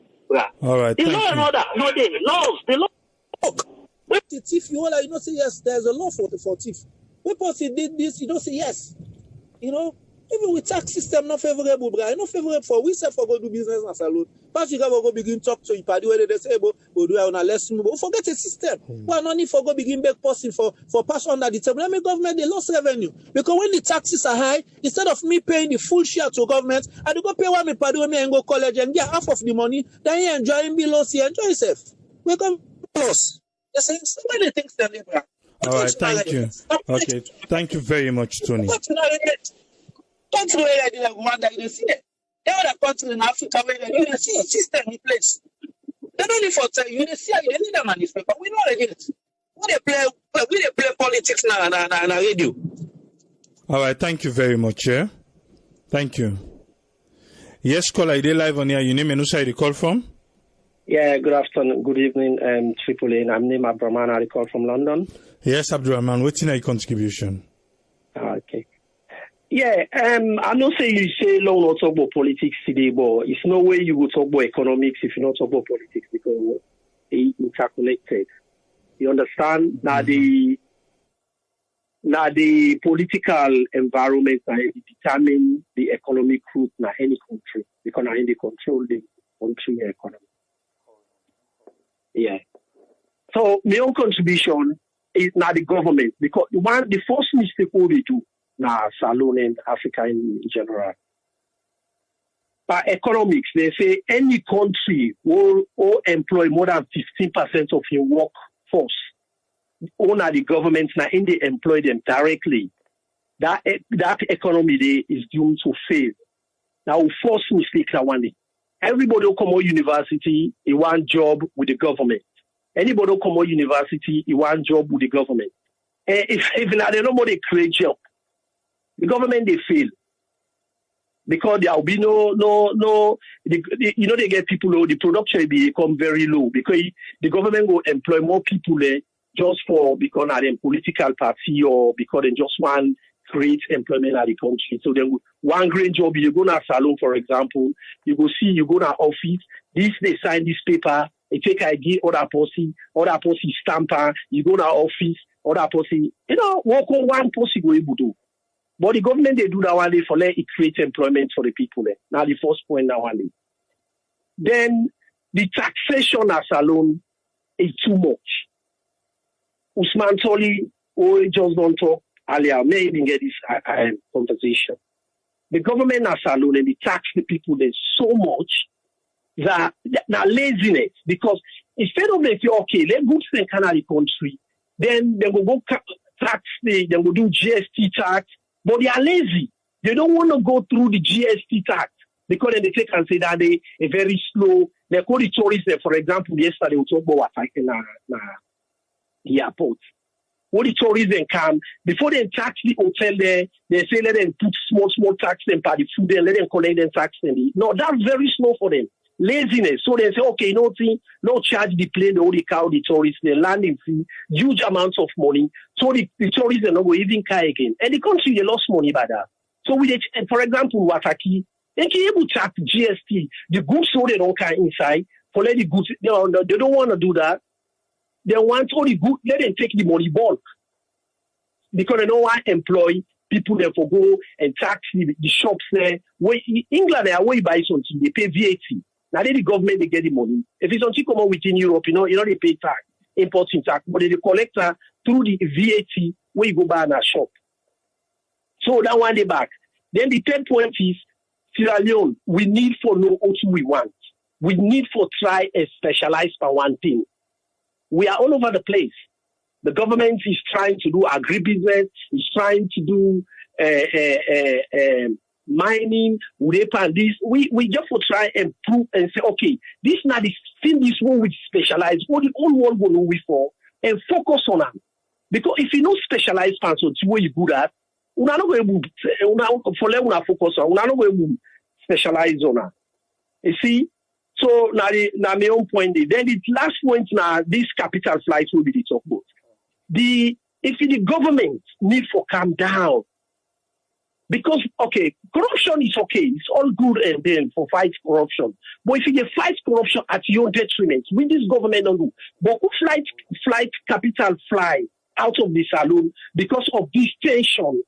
A: All right.
H: The law and order, no day. Laws, the law.
I: The thief, you don't say yes. There's a law for thief. When person did this, you don't say yes. You know, even with tax system not favorable, bro. Not favorable for we say for go do business in Salone. But you go begin talk to you, party where they say, we'll do it on a less move. But forget the system. Well, no need for go begin back posting for pass under the table. Let me government they lost revenue because when the taxes are high, instead of me paying the full share to government, I do go pay one me party when me and go college and get half of the money. Then you enjoying below, see enjoy yourself. We come loss. You're saying so many things that they bring.
A: All right, thank you. Okay, thank you very much, Tony.
I: Country where they Rwanda, you see it. They other countries in Africa where you see a system in place. They don't need for tell you, they see you need a manifest, but we know it. We play politics now na radio.
A: All right, thank you very much, yeah. Thank you. Yes, caller, I did live on here. Your name and who side you call from?
J: Yeah, good afternoon, good evening, Triple A. I'm named Abdurrahman. I call from London.
A: Yes, Abdurrahman. What's in your contribution?
J: Okay. Yeah, I know say you say long not talk about politics today, but it's no way you will talk about economics if you not talk about politics because they interconnected. You understand? Now the political environment determine the economic route in any country because now they control the country economy. Yeah. So my own contribution is now the government because the first mistake what we do now Salone and Africa in general. By economics, they say any country will employ more than 15% of your workforce own the government now, and they employ them directly, that economy there is doomed to fail. Now, force mistakes are one day. Everybody will come out university, he want job with the government. Anybody will come out university, he want job with the government. And if nobody create job, the government they fail. Because there will be they get people low, the production will become very low because the government will employ more people there just because of them political party or because they just want create employment at the country. So then one great job, you go to Salone, for example, you go to office, they sign this paper, they take ID, other person stamper, you go to office, other person, work on one person go able to. But the government, they do that one day for let it create employment for the people there. Now the first point that one day. Then the taxation at Salone is too much. Usman Toli, just don't talk earlier, may even get this conversation. The government at Salone, they tax the people there so much that laziness, because instead of they say, okay, let goods and can the country, then they will go tax, they will do GST tax, but they are lazy. They don't want to go through the GST tax because then they take and say that they are very slow. They call the tourists there, for example, yesterday we talked about attacking the airport. What the tourists then come, before they tax the hotel there, they say let them put small tax them by the food there, let them collect them tax them. No, that's very slow for them. Laziness. So they say, okay, no charge the plane, the only cow, the tourists, the landing fee, huge amounts of money. So the tourists are not going to even car again. And the country, they lost money by that. So for example, Wataki, they can able to tax GST, the goods so they don't carry inside, for let the goods, they don't want to do that. They want all the goods, let them take the money bulk. Because they don't want to employ people there for go and tax the shops there. Where in England, where you buy something, they pay VAT. Now the government they get the money. If it's something come out within Europe, they pay tax, importing tax, but they collect through the VAT where you go buy in a shop. So that one day back. Then the third point is Sierra Leone. We need for know what we want. We need for try and specialize for one thing. We are all over the place. The government is trying to do agribusiness, is trying to do mining, and this. We just will try and prove and say, okay, this now this thing this one we specialize, what the whole world will know we for, and focus on them. Because if you know specialized function, where you good at, we're not going to focus on, we're not going to specialize on that. You see? So now my own point. Then the last point now, this capital flights will be the talk about. If the government need for calm down, because okay, corruption is okay, it's all good and then for fight corruption. But if you fight corruption at your detriment, with this government don't do. But who flight capital fly out of the Salone because of this tension.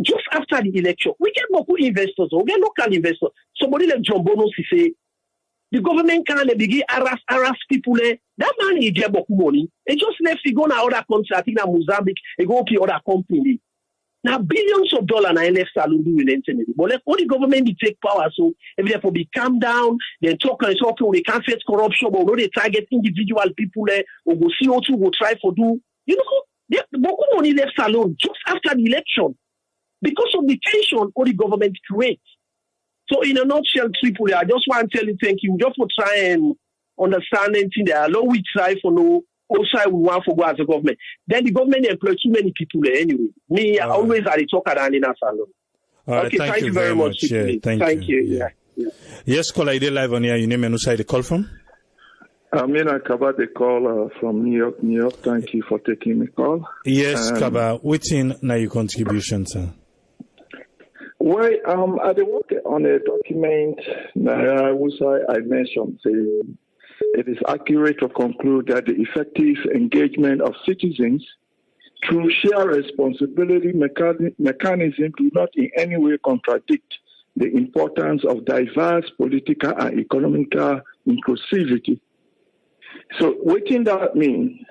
J: Just after the election, we get local investors, we get local investors. Somebody like John Bono say, the government can't begin harass people. That man he get money. He just left to go to other countries, I think in Mozambique, he go to other company. Now billions of dollars na left Salone do with internet. But let all the government be take power. So if they for be calm down, then talk and say, okay, we can't face corruption, but no they target individual people or go CO2 go try for do. Beaucoup money left Salone just after the election. Because of the tension all the government creates. So in a nutshell, Tripoli, I just want to tell you thank you. Just for trying and understand anything there. Along we try for no outside we want for go as a government. Then the government employ too many people there anyway. Me, I always had a talk around in a Salone.
A: Okay,
J: thank you very much.
A: Yeah, thank you. Yeah. Yes, caller, you live on here. Your name and who side the call from?
K: Amina Kaba, the call from New York. Thank you for taking the call.
A: Yes, Kaba. What's in now your contribution, sir?
K: Well, I work on a document that I mentioned. It is accurate to conclude that the effective engagement of citizens through shared responsibility mechanism do not in any way contradict the importance of diverse political and economical inclusivity. So what does that mean?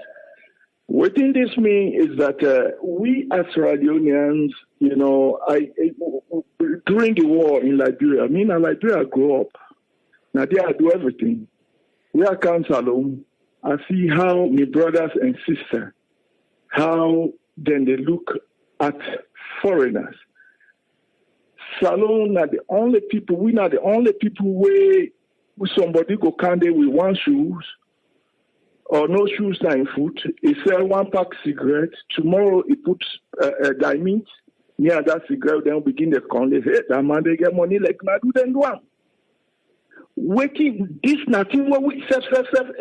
K: What this means is that we as Sierra Leoneans, during the war in Liberia, Liberia grew up. Now there I do everything. We are come Salone. I see how my brothers and sisters, how then they look at foreigners. Salone are the only people, we are the only people where somebody go candy with one shoes or no shoes na in foot. He sell one pack cigarette. Tomorrow he puts a diamond near that cigarette, then begin the con. They say, that man, they get money like Nadu then do. Waiting, this nothing what we self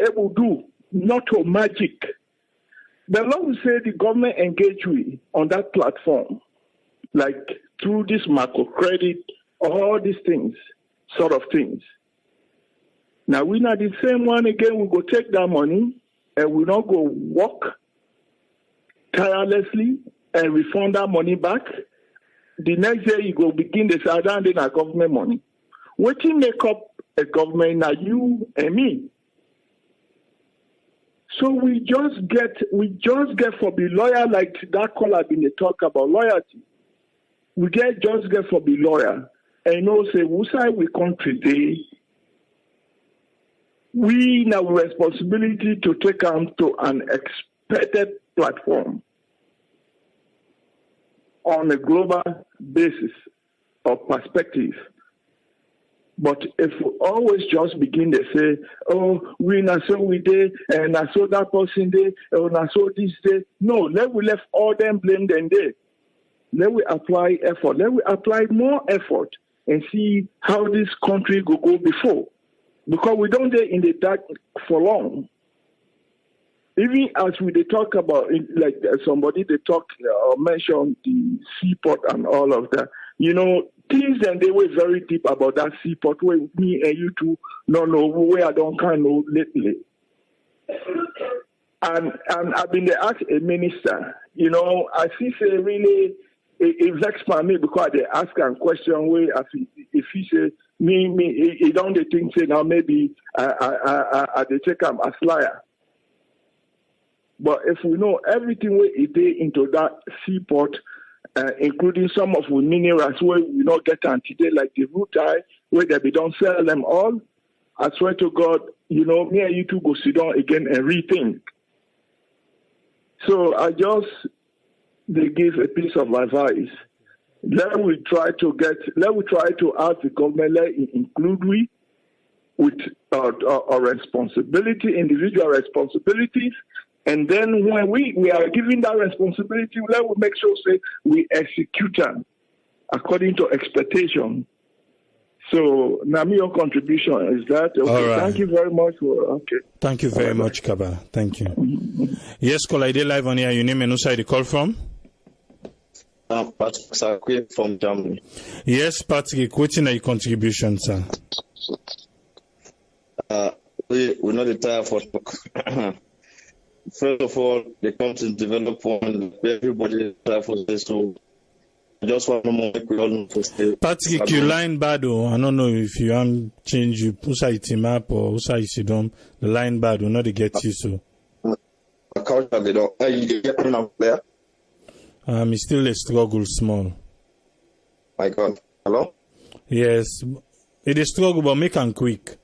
K: able do, not to magic. The law will say the government engage we on that platform, like through this macro credit, all these things, sort of things. Now we not the same one again, we go take that money and we not go work tirelessly and refund that money back. The next day you go begin the southern then our government money. What you make up a government now you and me. So we just get for the lawyer like that caller been they talk about loyalty. We get for the lawyer and say who side we country today. We now responsibility to take them to an expected platform on a global basis or perspective. But if we always just begin to say, oh, we not so we did, and I saw that person did, or I saw this day. No, let we left all them blame them there. Let we apply effort. Let we apply more effort and see how this country will go before. Because we don't get in the dark for long. Even as we they talk about, like somebody they talk or mention the seaport and all of that, things and they were very deep about that seaport where me and you two no where I don't kind of lately. And I've been to ask a minister, I see say really it vexed by me because they ask a question where if he say me he don't think say now maybe I they take him as liar. But if we know everything where it is into that seaport, including some of the minerals where we not get on today, like the rutile, where they don't sell them all, I swear to God, me and you two go sit down again and rethink. So they give a piece of advice. Let we try to ask the government, let it include we with our responsibility, individual responsibilities. And then when we are given that responsibility, let we make sure say we execute them according to expectation. So now your contribution is that. Okay. All right. Thank you very much.
A: Thank you very much, Kaba. Thank you. Yes, call ID live on here. Your name and who side you call from?
L: Patrick Sakwe from Germany.
A: Yes, Patrick, what's your contribution, sir?
L: We know the tire for talk. First of all, the country develop one everybody try for this, so I just want to make we all know to stay.
A: Patrick, your line bad. I don't know if you want change you Usa team up or Usa Sidom. The line bad will not get you so.
L: They don't. You get me now there.
A: It's still a struggle small.
L: My God. Hello?
A: Yes. It is struggle, but make them quick.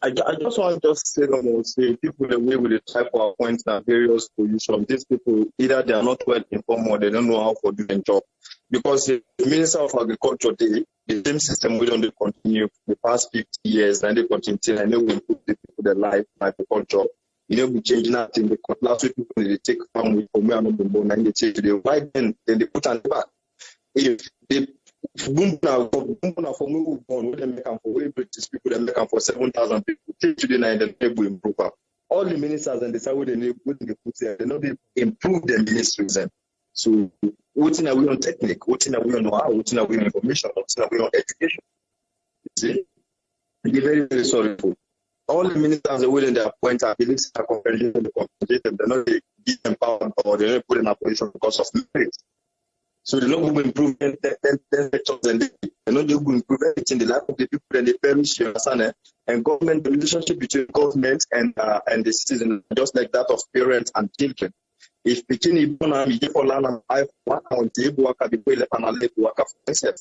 L: I just want to say people the way with the type of appointments and various positions, these people either they are not well informed or they don't know how to do their job. Because the Minister of Agriculture, the same system we don't continue for the past 50 years and they continue and they will improve the people their life in agriculture. We changing that in the last week people they take farm with me and they change the why then they put on the back. If they boom now for me when they make them for way British people, they make them for 7,000 people. Take today and then they will improve. All the ministers and decide what they put there, they know they improve their ministries. So what's in a way on technique, what's in a way on know-how, what's in a way on information, what's in a way on education. You see? They're very, very sorry for. All the ministers are willing to appoint our beliefs are compensated, they're not give them power or they're not put in a position because of merit. So they're not going to improve 10 sectors and they're not going to improve anything in the life of the people and the parents, you understand? And government, the relationship between government and the citizen, just like that of parents and children. If Pekin is for land and life, work on table, work at the way left and left, work for himself.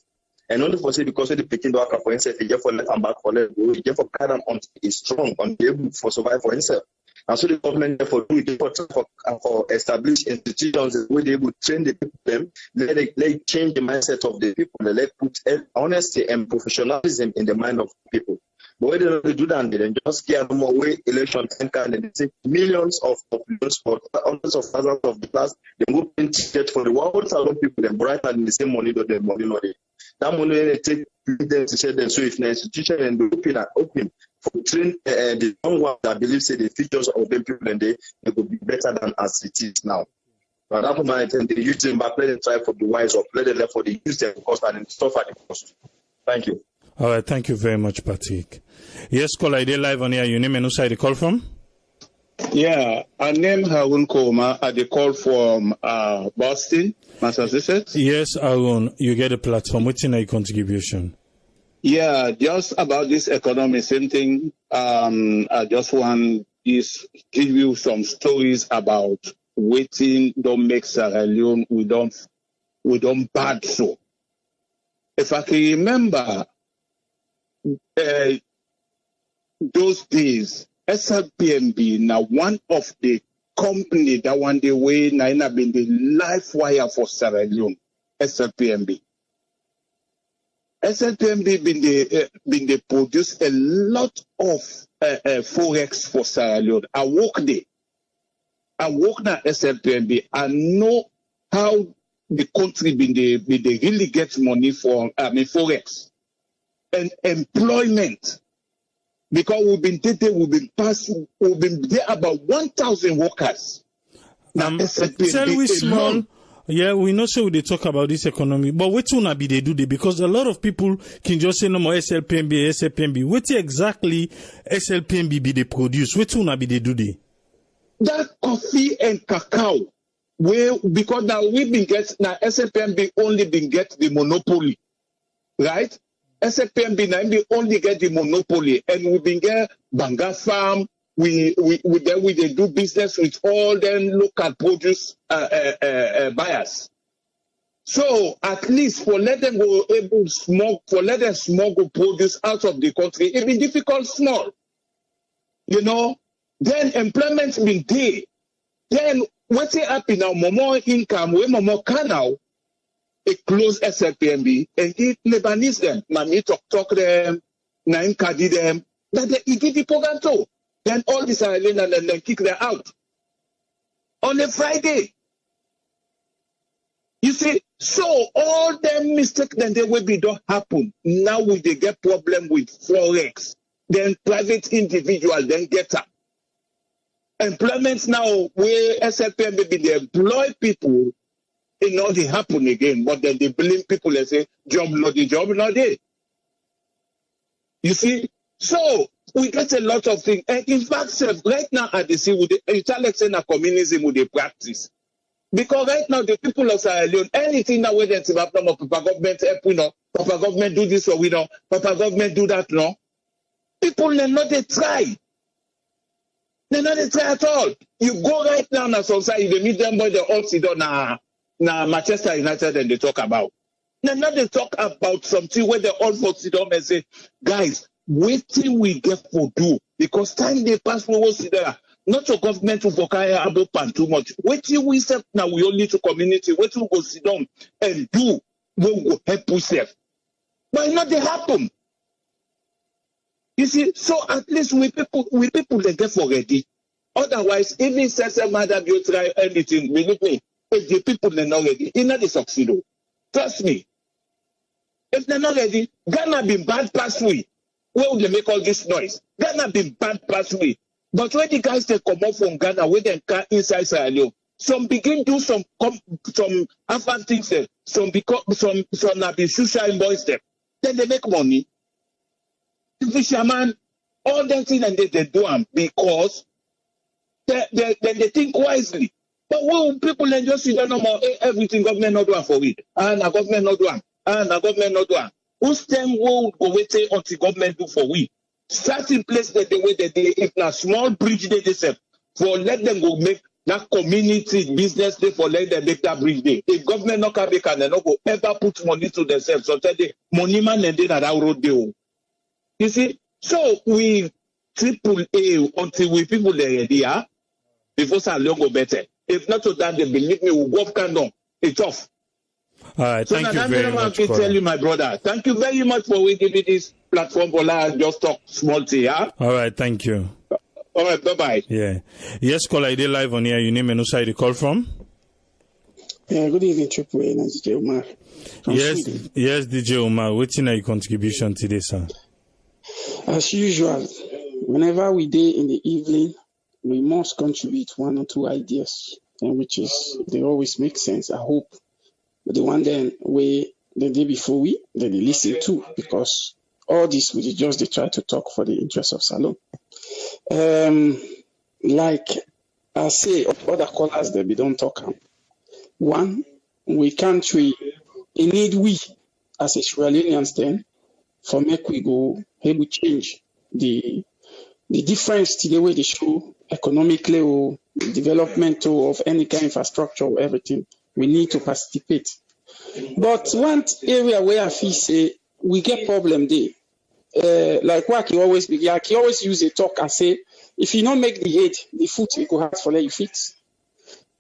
L: And only for say because the Pekin work for himself, he get for left and back for left, he get for guidance until he's strong, until able for survive for himself. And so the government therefore do it for establish institutions where they would train the people, them, let change the mindset of the people, let put honesty and professionalism in the mind of people. But when they don't do that, they then just scare no more way election and they take millions of millions for hundreds of thousands of dollars. They go print tickets for the 1,000 people, then bright and the same money that the money not there. That money they take them to share them. So if the institution and the open for train the young ones that believe say the futures of them people and they could be better than as it is now. But that moment they use them back, let them try for the wise up, let them for the use them cost and stuff at the cost. Thank you.
A: All right, thank you very much, Patrick. Yes, caller, they live on here. Your name and who side the call from?
M: Yeah, I name Harun Koma. I call from Boston, Massachusetts.
A: Yes, Harun, you get a platform. What's in your contribution?
M: Yeah, just about this economy, same thing. I just want to give you some stories about waiting. Don't make Sierra Leone. We don't bad so. If I can remember those days, SLPMB now one of the company that one day way now been the life wire for Sierra Leone. SLPMB been they produce a lot of forex for Sierra Leone. I work there. I work now SLPMB. I know how the country been they really get money for forex and employment. Because we've been there about 1,000 workers. Now,
A: tell we small. Yeah, we know so they talk about this economy, but what will be they do they? Because a lot of people can just say no more SLPMB. What exactly SLPMB be they produce? What will be they do they?
M: That coffee and cacao, because now we've been SLPMB only been get the monopoly, right? SLPMB now we only get the monopoly, and we've been get Banga Farm. We do business with all them local produce buyers. So at least for let them go let them smuggle produce out of the country, it be difficult small. You know, then employment been there. Then what's happen now? More income, way more can now. It close SLPMB and it never needs them. Mami talk them, nine cardi them. That it give the program too. Then all this island and then kick them out on a Friday. You see, so all them mistakes then they will be don't happen. Now we they get problem with forex. Then private individual then get up. Employment now where SLPMB they employ people. It not they happen again, but then they blame people and say, job not there. You see? So we get a lot of things. And in fact, right now at the sea, with the intellectual communism with the practice. Because right now the people of Sierra Leone, anything that we then see Papa government help, we know, Papa government do this or we know, Papa government do that, no. People they not they try. They not they try at all. You go right now na society, they meet them by the all sit down now Manchester United and they talk about. Now they talk about something where they all for sit down and say, guys, wait till we get for do. Because time they pass, we will sit there. Not your government to focus about pan too much. Wait till we step now, we only to community. Wait till we go sit down and do what will help yourself. But not they happen. You see, so at least we people they get for ready. Otherwise, even say madam you try anything, believe me. If the people are not ready, it's not the succeed. Trust me. If they're not ready, Ghana been bad past way. Where would they make all this noise? Ghana been bad past way. But when the guys they come up from Ghana, when they come inside Sierra Leone, some begin do some advanced things there. Some be social boys there. Then they make money. The fisherman, all that thing and they do them because they think wisely. But when people and just see that no more everything government not doing for it, and the government not doing, and the government not doing. Who's them will go wait until government do for we? Start in place that the way that they if na small bridge they set for let them go make that community business day for let them make that bridge day. If government not can make and they not go ever put money to themselves, so tell the money man and then that road they. You see, so we AAA until we people there ready, before Salone go better. If not so that they believe me, we'll go down. It's off.
A: All right,
M: So
A: thank you very much.
M: I can tell you, my brother. Thank you very much for giving me this platform for just talk small thing, yeah?
A: All right, thank you.
M: All right, bye-bye.
A: Yeah. Yes, caller, I did live on here. Your name and who side you call from?
N: Yeah, good evening, Triple A, DJ Omar.
A: Yes, DJ Omar. What's in your contribution today, sir?
N: As usual, whenever we day in the evening, we must contribute one or two ideas, and which is, they always make sense, I hope. But the one then we the day before they listen to, because all this we just they try to talk for the interest of Salone. Like I say, other callers that we don't talk. One, we need we as a Sierra Leoneans then for make we go able change the difference to the way they show economically or development or of any kind of infrastructure or everything. We need to participate. But one area where I feel say we get problem there, like what he always use a talk and say, if you don't make the head, the foot will go hard for let you fix.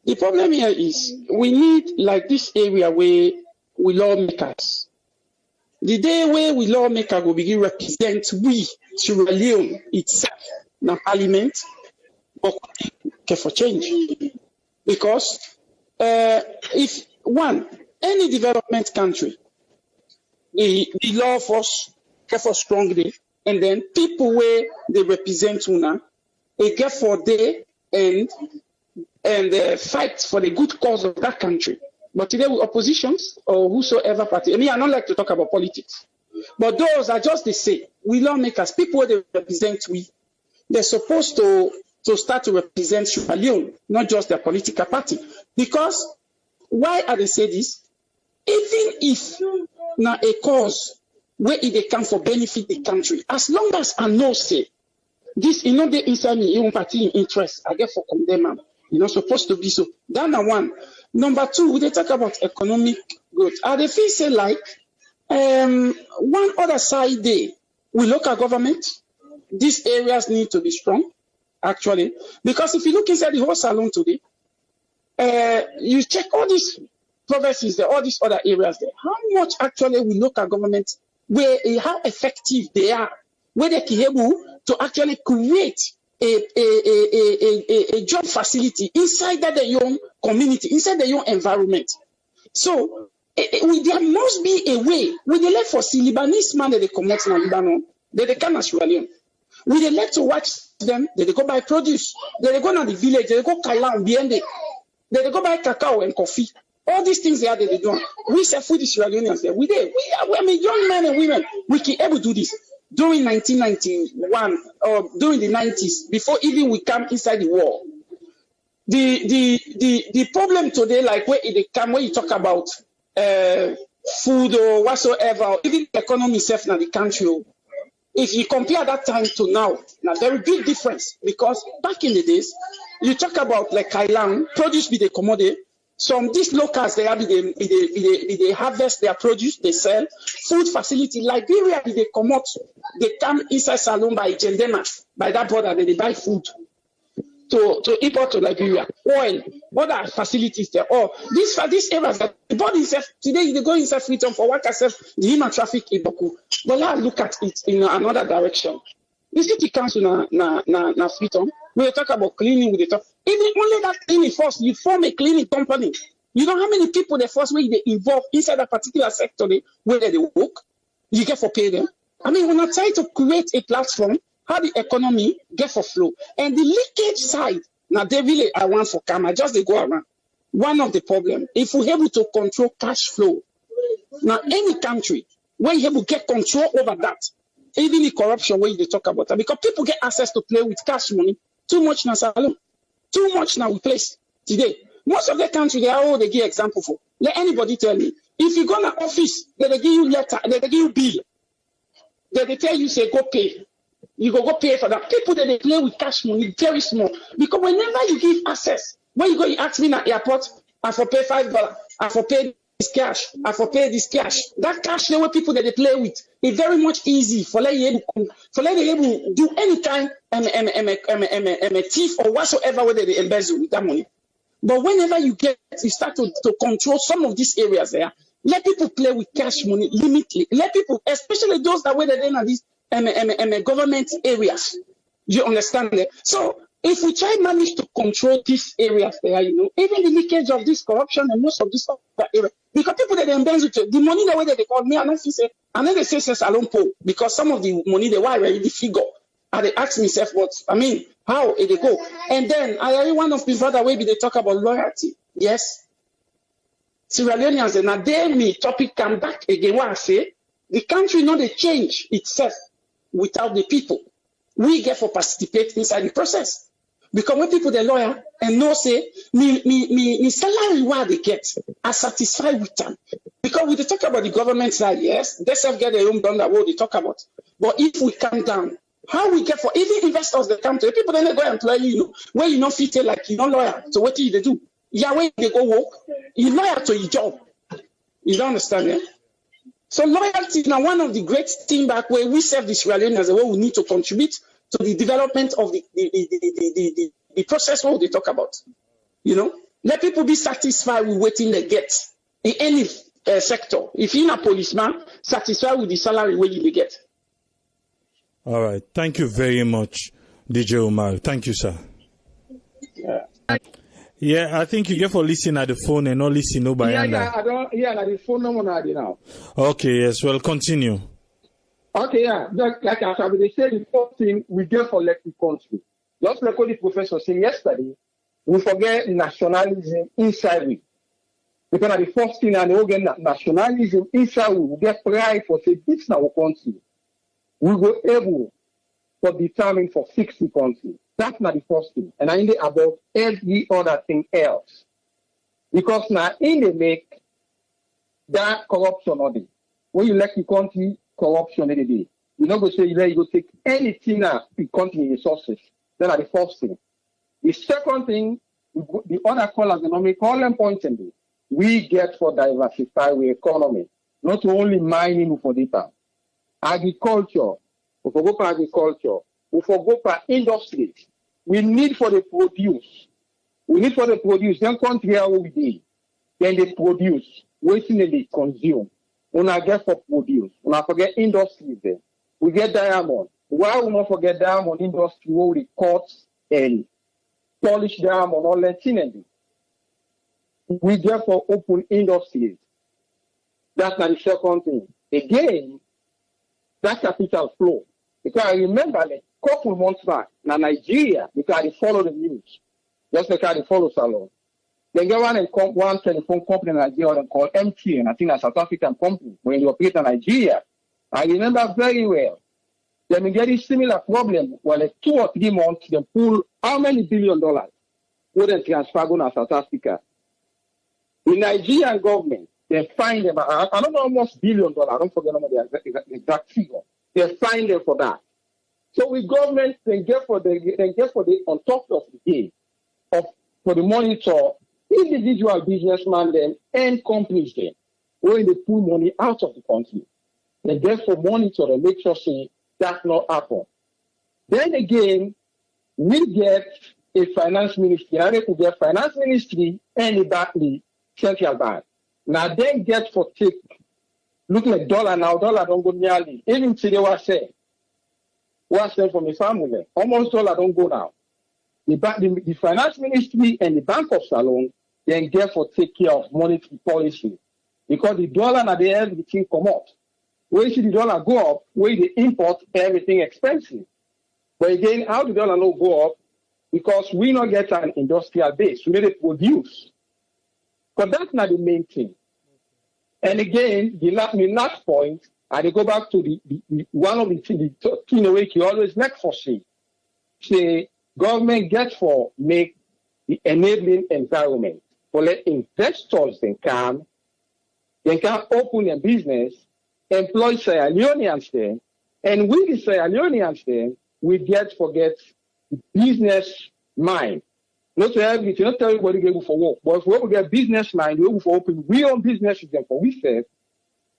N: The problem here is we need like this area where we lawmakers. The day where we lawmakers will begin represent we Sierra Leone itself, now parliament, but care for change. Because if any development country, the law force care for strongly, and then people where they represent una, they get for day and fight for the good cause of that country. But today with oppositions or whosoever party, I don't like to talk about politics, but those are just the same. We lawmakers, people where they represent they're supposed to start to represent Sierra Leone, not just their political party. Because why are they say this? Even if now a cause where they come for benefit the country, as long as I know say this, they inside me, even party interest, I get for condemn them. You're not supposed to be so. That's one. Number two, we they talk about economic growth. They feel say like one other side there, we look at government. These areas need to be strong, actually, because if you look inside the whole Salone today, you check all these provinces there, all these other areas there. How much actually we look at government, how effective they are, where they can able to actually create a job facility inside that their own community, inside their own environment. So there must be a way. We they let for see Lebanese man that they come out in Lebanon, they come as Sierra Leone. We they let to watch them, they go buy produce, they go to the village, they go Kailan, Biende, they go buy cacao and coffee. All these things they do. We say food is Sierra Leoneans there. I mean, young men and women, we can able to do this. During 1991 or during the 90s, before even we come inside the war, the problem today, like where you talk about food or whatsoever, or even the economy itself in the country, if you compare that time to now there is a big difference, because back in the days, you talk about like Kailan, produce be the commodity. Some these locals they harvest their produce, they sell food facility. Liberia they come out, they come inside Salone by Gendema, by that border, they buy food to import to Liberia. Oil, other facilities there. Or these areas that the body itself today they go inside freedom for what itself the human traffic in Boku. But now look at it in another direction. The city council na freedom. We talk about cleaning, we talk. Even only that cleaning first, you form a cleaning company. You know how many people the first way they involve inside a particular sector where they work, you get for pay them. I mean, when I try to create a platform, how the economy get for flow. And the leakage side, now they really I want for camera, just they go around. One of the problem, if we're able to control cash flow, now any country where you able to get control over that, even the corruption where they talk about that, because people get access to play with cash money. Too much now, Salone. Too much now we place today. Most of the country, they give example for. Let anybody tell me. If you go to office, they give you letter, they give you bill. They tell you, say, go pay. You go pay for that. People that they play with cash money, very small. Because whenever you give access, when you go, you ask me at the airport, I for pay $5, I for pay this cash, I for pay this cash. That cash the way people that they play with, it's very much easy for let you able do any kind a thief or whatsoever whether they embezzle with that money. But whenever you start to control some of these areas there, let people play with cash money limitedly. Let people, especially those that whether they're in these government areas. You understand that? So if we try manage to control these areas there, even the leakage of this corruption and most of this other area, because people that they embezzle the money the way that they call me, and then they say Salone poll, because some of the money they were already figure. And they ask myself, how it they go? And then I hear one of the brother maybe they talk about loyalty. Yes. Sierra Leoneans, and now they me topic come back again. What I say, the country not they change itself without the people. We get for participate inside the process. Because when people they lawyer and no say me salary what they get, are satisfied with them. Because we talk about the government side, yes, they self get their own done that what they talk about. But if we come down, how we get for even investors that come to people then they go employ you, where you not fit like you not lawyer. So what do they do? Yeah, when they go work, you lawyer to your job. You don't understand it? So loyalty is now one of the great things back where we serve the Sierra Leoneans as a way we need to contribute to the development of the process what they talk about. Let people be satisfied with what they get in any sector. If you're a policeman, satisfied with the salary where you get.
A: All right. Thank you very much, DJ Omar. Thank you, sir. Yeah, I think you get for listening at the phone and not listen no by hand.
O: I don't. Yeah, like the phone number now.
A: Okay. Yes. Well, continue.
O: Okay. Yeah. Like I said, they say the first thing we get for like the country. Just like what the professor said yesterday, we forget nationalism inside we. Because the first thing and we get nationalism inside we get pride for say this in our country. We go able to determine for fix the country. That's not the first thing. And I need about every other thing else. Because now in they make that corruption on it. When you let the country corruption in the day, you not go say you go take anything out the country resources. That's the first thing. The second thing, the other callers economic call them points in it. We get for diversify our economy, not only mining for data. Agriculture, we for go for agriculture, we for go for industry. We need for the produce. We need for the produce. Then country how we did. Then they produce. Waiting they consume. We not get for produce. We not forget industry there. We get diamond. Why we not forget diamond industry where we cut and polish diamond all that thing. We get for open industries. That's not the second thing. Again, that capital flow. Because I remember like couple months back in Nigeria, because I follow the news. Just like I follow Salone. They get one telephone company in Nigeria called MTN, I think a South African company, when you operate in Nigeria. I remember very well. They may get a similar problem. Well, like 2 or 3 months, they pull how many $1 billion would they transfer going to South Africa? The Nigerian government, they find them, I don't know how much $1 billion, I don't forget the exact figure. They find them for that. So we government then get for the on top of the game for the monitor individual businessmen then and companies then where they pull money out of the country. They get for monitor and make sure say that not happen. Then again, we get a finance ministry. Now they could get finance ministry and the central bank. Now they get for take look like dollar now, dollar don't go nearly. Even today was saying from the family, almost dollar don't go now. The finance ministry and the Bank of Salone then get for take care of monetary policy. Because the dollar now they everything come up. Where you see the dollar go up, where they import everything expensive. But again, how the dollar not go up? Because we not get an industrial base. We need to produce. But that's not the main thing. And again, the last point, and they go back to the one of the things you always make for say government gets for make the enabling environment for let investors then can open a business, employ Sierra Leoneans then, and we the Sierra Leoneans then we get the business mind. Not to everybody, not everybody get for work. But if we get business mind, we for open, we own business with them for we serve.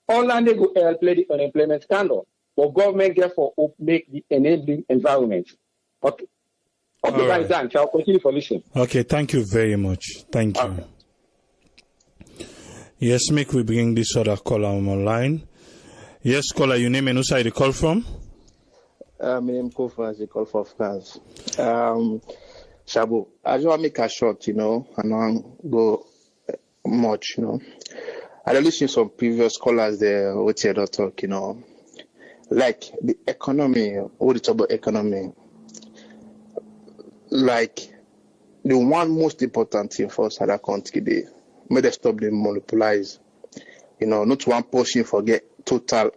O: All land they go play the unemployment scandal. But government get for make the enabling environment. Okay. Okay, by that, I'll continue for listening.
A: Okay, thank you very much. Thank you. Okay. Yes, make we bring this other caller online. Yes, caller, your name and who side you call from?
P: My name is Kofa, I call for France. Shabu, I just want to make a short, and I don't go much, I listen to some previous callers there, what they talk, like the economy, what it's about economy. Like the one most important thing for us at that country, they may they stop the monopolize. Not one portion forget total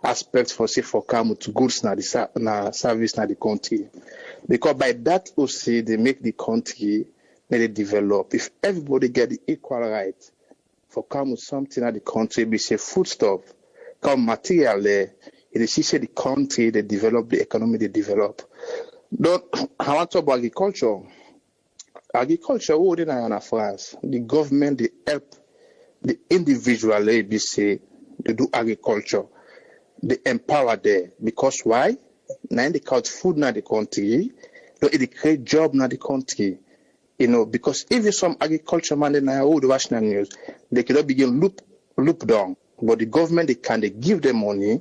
P: aspects for say for come to goods na the service na the country. Because by that also they make the country may they develop. If everybody get the equal right for come with something at the country, be say foodstuff, come material there, it is say the country they develop, the economy they develop. Don't I want to talk about agriculture. Agriculture, what in France, the government they help the individual they say they do agriculture. They empower there. Because why? Now they count food in the country, they create job in the country. Because if some agriculture man in the national news, they cannot begin loop down. But the government they give them money,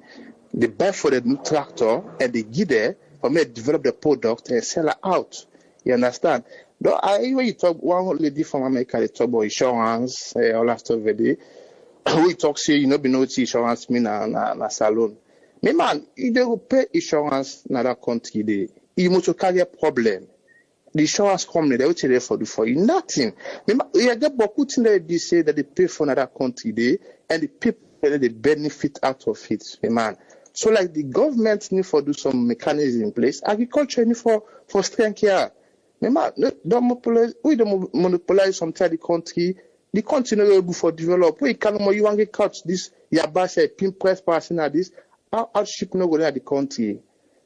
P: they buy for the new tractor and they give there for me to develop the product and sell it out. You understand? Though when you talk, one lady from America, they talk about insurance, all that stuff already. We talk, say, be no insurance me na Salone. Me man, if they will pay insurance in that country, you must carry a problem. The insurance company, they will tell you for you nothing. You get beaucoup things that they say that they pay for another country, and the people they benefit out of it, man. So like the government need for do some mechanism in place, agriculture need for strength here. Man, don't monopolize sometimes the country not able for develop. We can you want to catch this yabasha pin press passing at this, our ship no go at the country.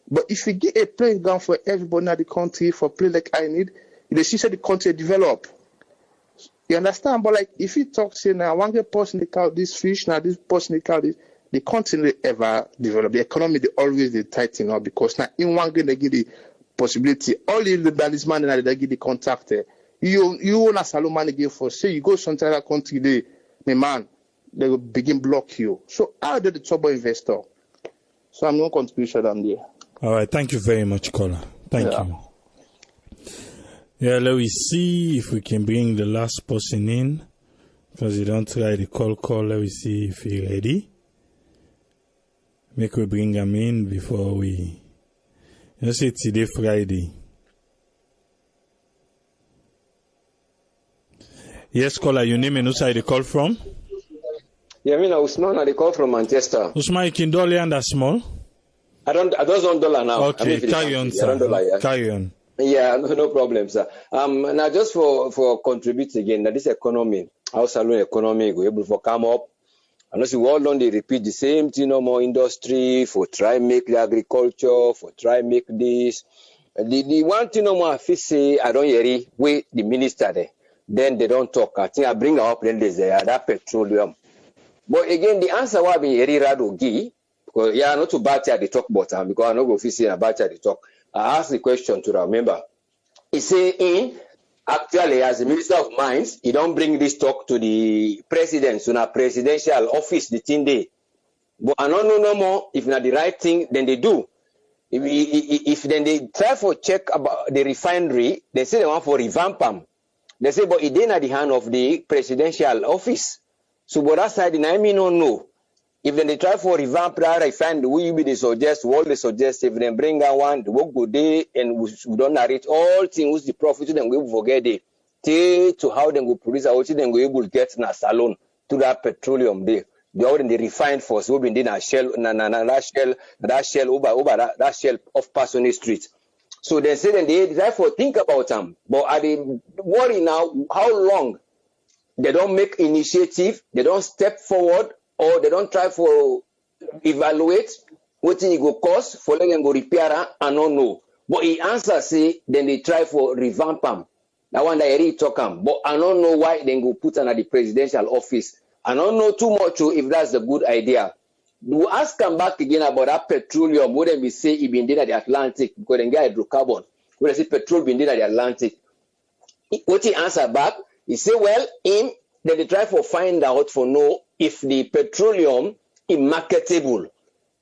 P: But if you get a playing ground for everybody in the country for play like I need, they see the country develop. You understand? But like if you talk say now one person they count this fish, now this person they count this. The country ever develop. The economy they always they tighten up because now in one game they give the possibility. All the liberalism and they give the contract. You own a Salone again for say you go some other country they man they will begin block you. So how do the trouble investor? So I'm no contribution on there.
A: All right, thank you very much, caller. Thank you. Yeah, let me see if we can bring the last person in because you don't try the call. Let me see if he's ready. Make we bring him in before we. You say today Friday. Yes, caller, your name and who side the call from?
Q: Yeah, Usman, I call from Manchester.
A: Usman, you can dollar and that small?
Q: I just want dollar now.
A: Okay, carry on, sir. Carry on.
Q: Yeah, no problem, sir. Now just for contribute again, now this economy, how Salone economy go able to come up. And also we all don't they repeat the same thing, no more industry, for try make the agriculture, for try make this. The one thing no more I feel say I don't hear wait the minister there. Then they don't talk. I think I bring up then there's that petroleum. But again, the answer will be very rado gi. Because yeah, not to batch at the talk bottom because I know go see a batch at the talk. I asked the question to remember. He say actually as a minister of mines, he don't bring this talk to the president, so na presidential office the thing day. But I don't know no more if not the right thing, then they do. If then they try for check about the refinery, they say they want for revamp them. They say, but it didn't at the hand of the presidential office. So, but that side, I mean, no, no. If then they try for revamp that refinery, we be they suggest, what they suggest, if they bring out one, the work go day, and we don't narrate all things, who's the profit, then we forget it. To how they go produce, how then we able to get in a Salone to that petroleum there. They already refined for us, we've been in a shell, that shell of Parsonage Street. So they say that they therefore think about them. But are they worry now how long they don't make initiative, they don't step forward, or they don't try for evaluate what it will cost for them go repair and not know. But he answer say then they try for revamp them. That one that already talk but I don't know why they go put on at the presidential office. I don't know too much if that's a good idea. We ask them back again about that petroleum. What they say it been there at the Atlantic because they get hydrocarbon. What they say petrol been there at the Atlantic. What he answer back, he say, well, then they try for find out for know if the petroleum is marketable,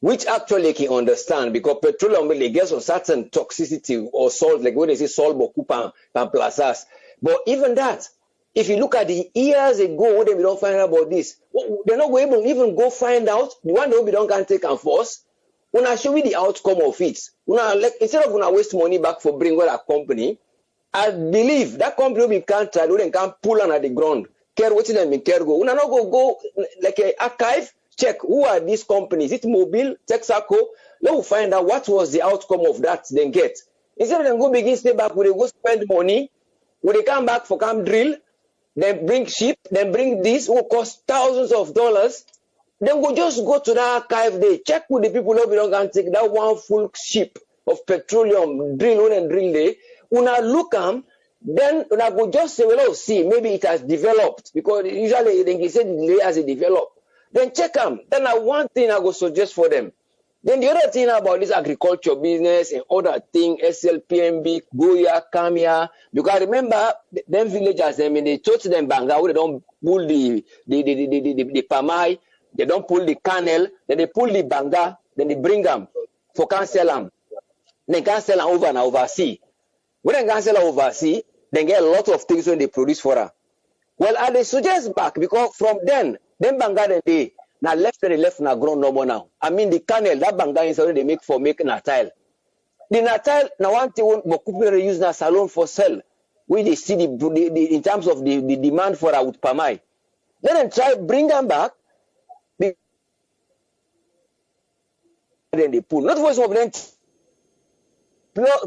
Q: which actually they can understand because petroleum will get some certain toxicity or salt, like when they say salt bokupan plazas. But even that, if you look at the years ago when we don't find out about this, they're not going to even go find out. The one that we don't can take and force. When I show you the outcome of it, instead of going to waste money back for bring a company, I believe that company will be can't try, they can pull on at the ground. Care what them in care go. Una not go like a archive, check who are these companies. Is it Mobile, Texaco? Let us find out what was the outcome of that then get. Instead of them go begin stay back, when they go spend money, when they come back for come drill, then bring ship, then bring this will cost thousands of dollars. Then go just go to the archive there, check with the people who don't can take that one full ship of petroleum, drill one and drill there. Una look then una go just say, well, see, maybe it has developed because usually they say the as it developed. Then check them. Then one thing I go suggest for them. Then the other thing about this agriculture business and other thing, SLPMB, Goya, Kamia, because remember them villagers, they touch them banga, they don't pull the pamai, they don't pull the kernel, then they pull the banga, then they bring them for can sell them. They can sell them over and overseas. When they can sell them overseas, they get a lot of things when they produce for her. Well, I they suggest back because from then banga they now left and left na grown no more now. I mean the kernel that banga is already they make for make natal. The natal now one thing but people use na Salone for sell. We they see the in terms of the demand for our pamai. Then try bring them back. Then they pull. Not for some of them.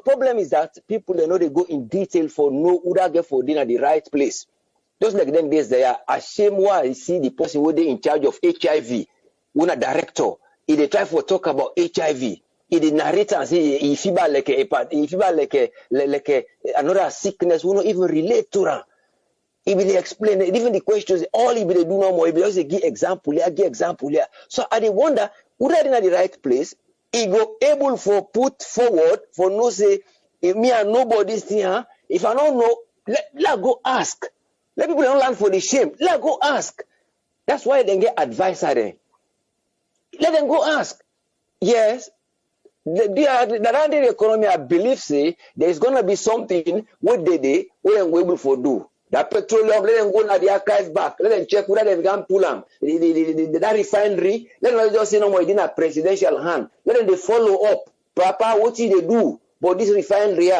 Q: Problem is that people they know they go in detail for no Uda get for dinner the right place. Just like them days they are ashamed why you see the person who they in charge of HIV, when a director, if they try for talk about HIV, if the narrator and say if he like another sickness, will not even relate to her. If they explain it, even the questions, all if they do no more, if they just give example here. So I they wonder, would I in the right place? He go able for put forward for no say if me and nobody's here. If I don't know, let go ask. Let people don't learn for the shame. Let go ask. That's why they get advice at them. Let them go ask. Yes, the economy, I believe, say there is gonna be something what they will able for do. That petroleum, let them go to the archive back. Let them check whether they can pull them. That refinery, let them just say no more in a presidential hand. Let them they follow up. Papa, what they do? But this refinery,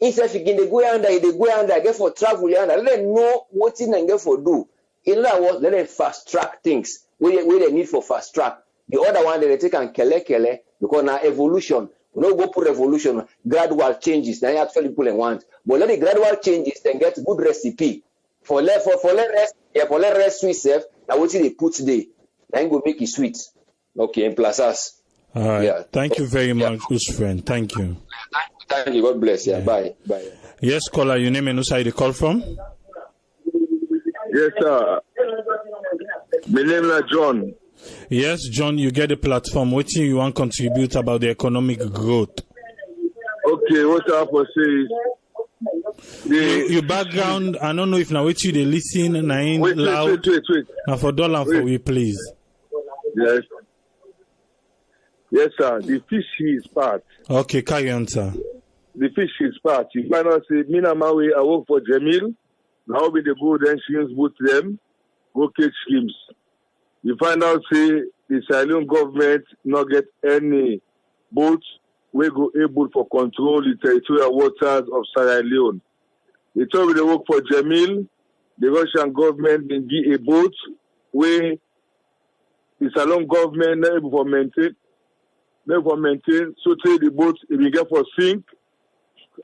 Q: instead of they go under, get for travel under. Let them know what they get for do. In other words, let them fast track things. Where they need for fast track. The other one they take and kele because now evolution. We don't go for revolution, gradual changes. Now actually people want, but let the gradual changes then get good recipe for let rest sweet self. Now what they put today, then go make it sweet. Okay, in plazas.
A: All right. Yeah. Thank you very much, good friend. Thank you.
Q: Thank you. God bless. Yeah. Bye.
A: Yes, caller. Your name and who side you call from?
R: Yes, sir. My name is John.
A: Yes, John, you get the platform. What do you want to contribute about the economic growth?
R: Okay, what I have to say is...
A: Your background, I don't know if now what you they listen and I ain't loud.
R: Wait.
A: Now for dollar for we, please.
R: Yes. Yes, sir. The fish is part.
A: Okay, carry on, sir.
R: The fish is part. You find out, say, me and my way, I work for Jamil. Now we the go, then streams, boot them, go catch schemes. You find out, say, the Salone government not get any boats we go able for control the territorial waters of Sierra Leone. They told me they work for Jamil. The Russian government then give a boat where the Salone government not able for maintain. So say the boat if you get for sink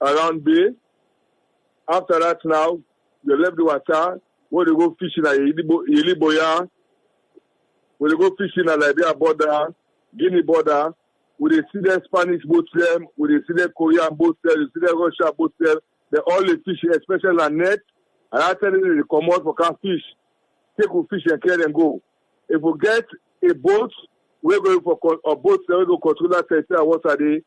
R: around bay. After that now, they left the water where they go fishing at Yeliboya. When they go fishing at Liberia border, Guinea border, we they see the Spanish boats there, we they see the Korean boats there, we see the Russian boats there, all the fish, especially on net, and after they come out for can fish, take a fish and carry and go. If we get a boat, we're going for a boat that will control that sector water day,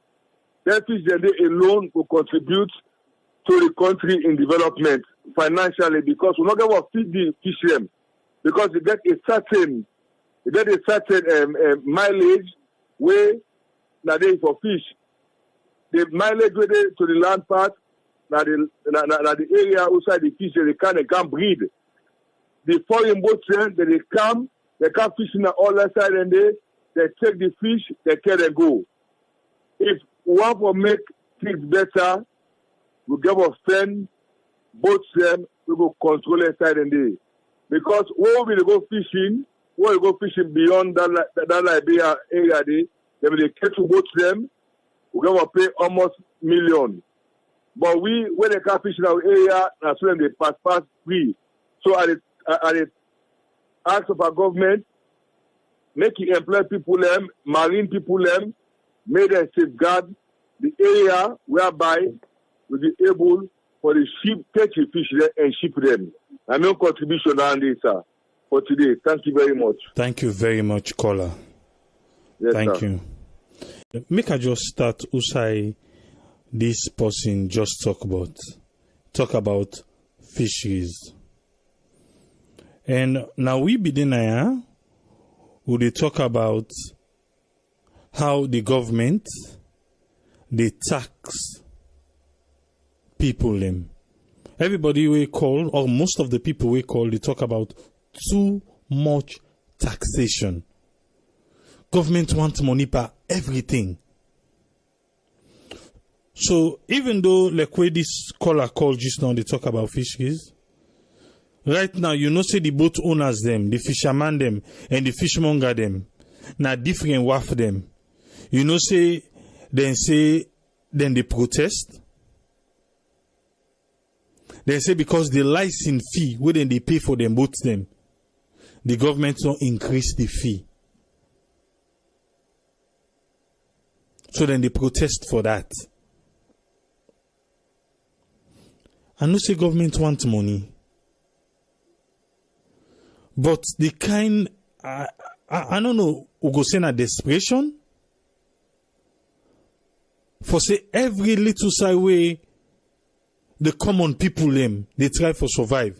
R: that fish then they alone will contribute to the country in development financially, because we're not going to feed the fish them, because you get a certain mileage where now they for fish. The mileage way to the land part, now the area outside the fish they can't breed. The foreign boats then they come fishing all that side, and they take the fish, they carry and go. If we want to make things better, we give a friend, boats them, we go control that side and day. Because when we go fishing, beyond that Liberia area, they will catch boats them, we give a pay almost $1 million. But when they can fish in our area, that's when they pass free. So I ask of our government, make it employ people them, marine people them, make them safeguard the area whereby we'll be able for the ship catch the fish there and ship them. I make contribution on this, sir, for today. Thank you very much.
A: Thank you very much, caller.
R: Yes,
A: Thank
R: sir.
A: you. Make I just start Usai. This person just talk about fisheries. And now we begin here, we dey talk about how the government they tax people them. Everybody we call, or most of the people we call, they talk about too much taxation. Government wants money for everything. So even though like where this caller called just now, they talk about fisheries. Right now, you know, say the boat owners them, the fisherman them, and the fishmonger them, now different wharf them. You know, then they protest. They say because the license fee, where then they pay for them boats them, the government don't increase the fee. So then they protest for that. I know say government wants money. But the kind, I don't know, we go say na desperation. For say every little side way, the common people them, they try for survive.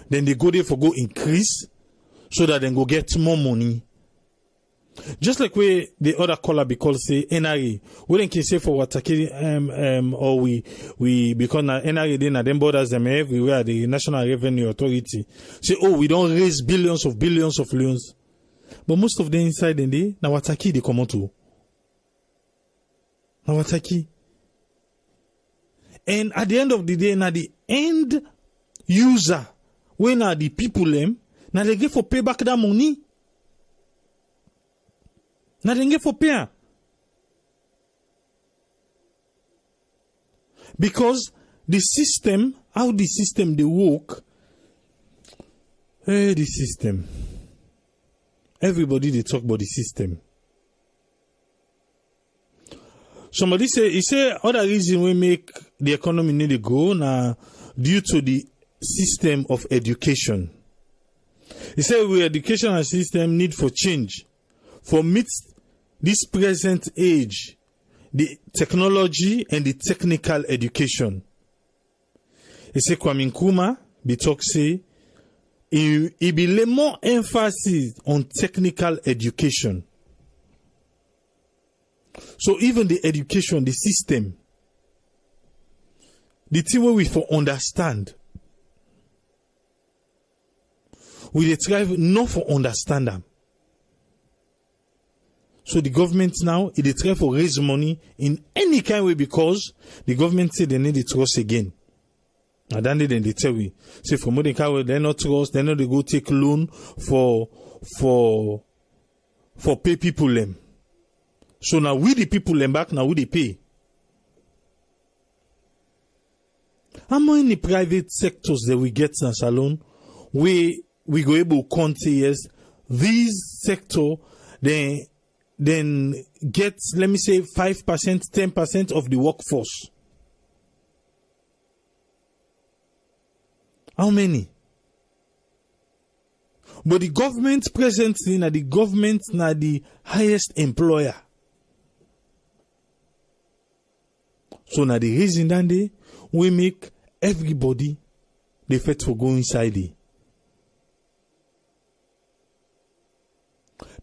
A: Then they go there for go increase, so that they go get more money. Just like where the other caller because say NRA, we don't can say for Wataki, or we because na NRA then them borders them everywhere, the National Revenue Authority say, oh, we don't raise billions of loans, but most of them inside in the na Wataki they come out to na Wataki, and at the end of the day, na the end user when are the people them now they get for pay back that money. Nothing for pay. Because the system, how the system they work, the system. Everybody they talk about the system. Somebody say other reason we make the economy need to go now due to the system of education. He said we educational system need for change. For meet this present age, the technology and the technical education. He say Kwame Nkrumah be talk say he be lay more emphasis on technical education. So even the education, the system, the thing where we for understand, we dey try not for understand them. So the government now, they try for raise money in any kind of way because the government say they need to trust again. And then they tell we, say for more than they not trust, they not they go take loan for pay people them. So now we the people them back, now we they pay. How many private sectors that we get in Salone, we go able to count yes, these sector then get, let me say, 5%, 10% of the workforce. How many? But the government presently, the government na the highest employer. So now the reason that day we make everybody the fit for go inside it.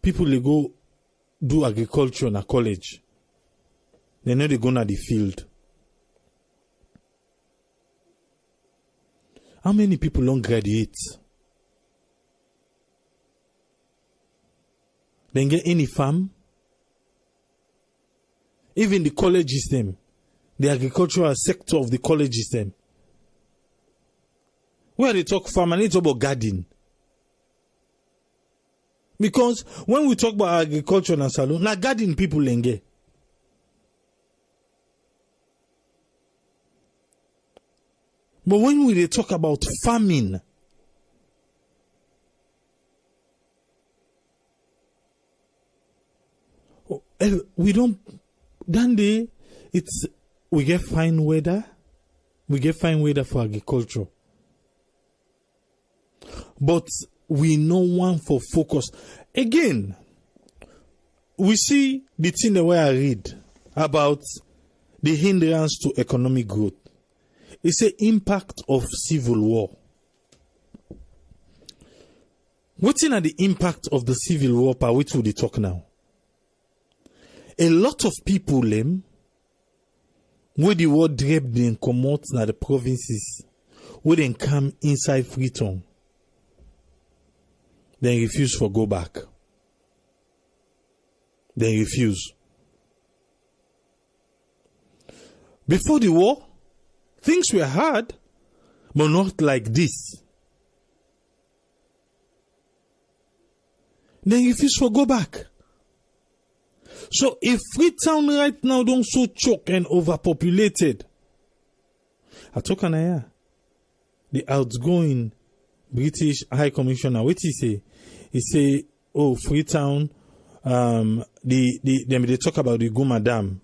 A: People they go do agriculture in a college. They know they go to the field. How many people don't graduate? Then get any farm? Even the college system, the agricultural sector of the college system. Where they talk farm and they talk about garden. Because when we talk about agriculture and Salone, na garden people lenge. But when we talk about farming, we don't, that day, it's, we get fine weather for agriculture. But we know one for focus. Again, we see the thing the way I read about the hindrance to economic growth. It's the impact of civil war. What's in the impact of the civil war, per which would they talk now? A lot of people, where the war drape them come out na the provinces, where they come inside Freetown, then refuse for go back. They refuse. Before the war, things were hard, but not like this. They refuse for go back. So if Freetown right now don't so choke and overpopulated, I talk on here, the outgoing British High Commissioner, what he say? He say, oh, Freetown, they talk about the Guma Dam.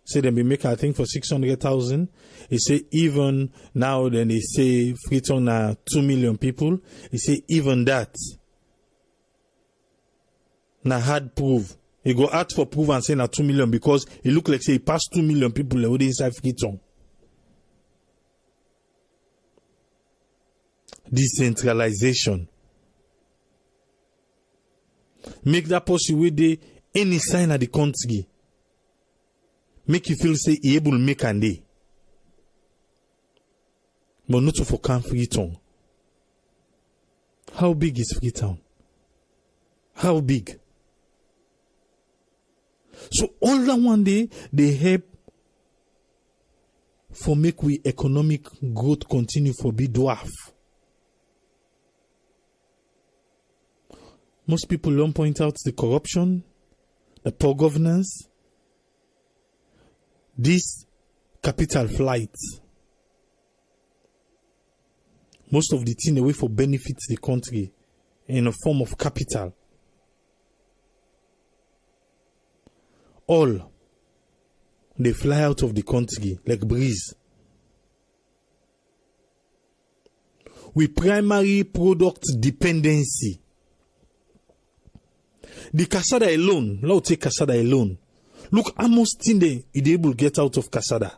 A: Say they be make, I think, for 600,000. He say even now, then they say Freetown are 2 million people. He say even that, na hard prove. He go out for proof and say na 2 million because it look like say he passed 2 million people already inside Freetown. Decentralization. Make that person with the any sign of the country. Make you feel say he able to make and day. But not for Camp Freetown. How big is Freetown? How big? So all that one day they help for make we economic growth continue for be dwarf. Most people don't point out the corruption, the poor governance, this capital flight. Most of the thing away for benefits the country in a form of capital. All they fly out of the country like breeze. We primary product dependency. The Casada alone, let's take Casada alone. Look how much thing they able to get out of Casada.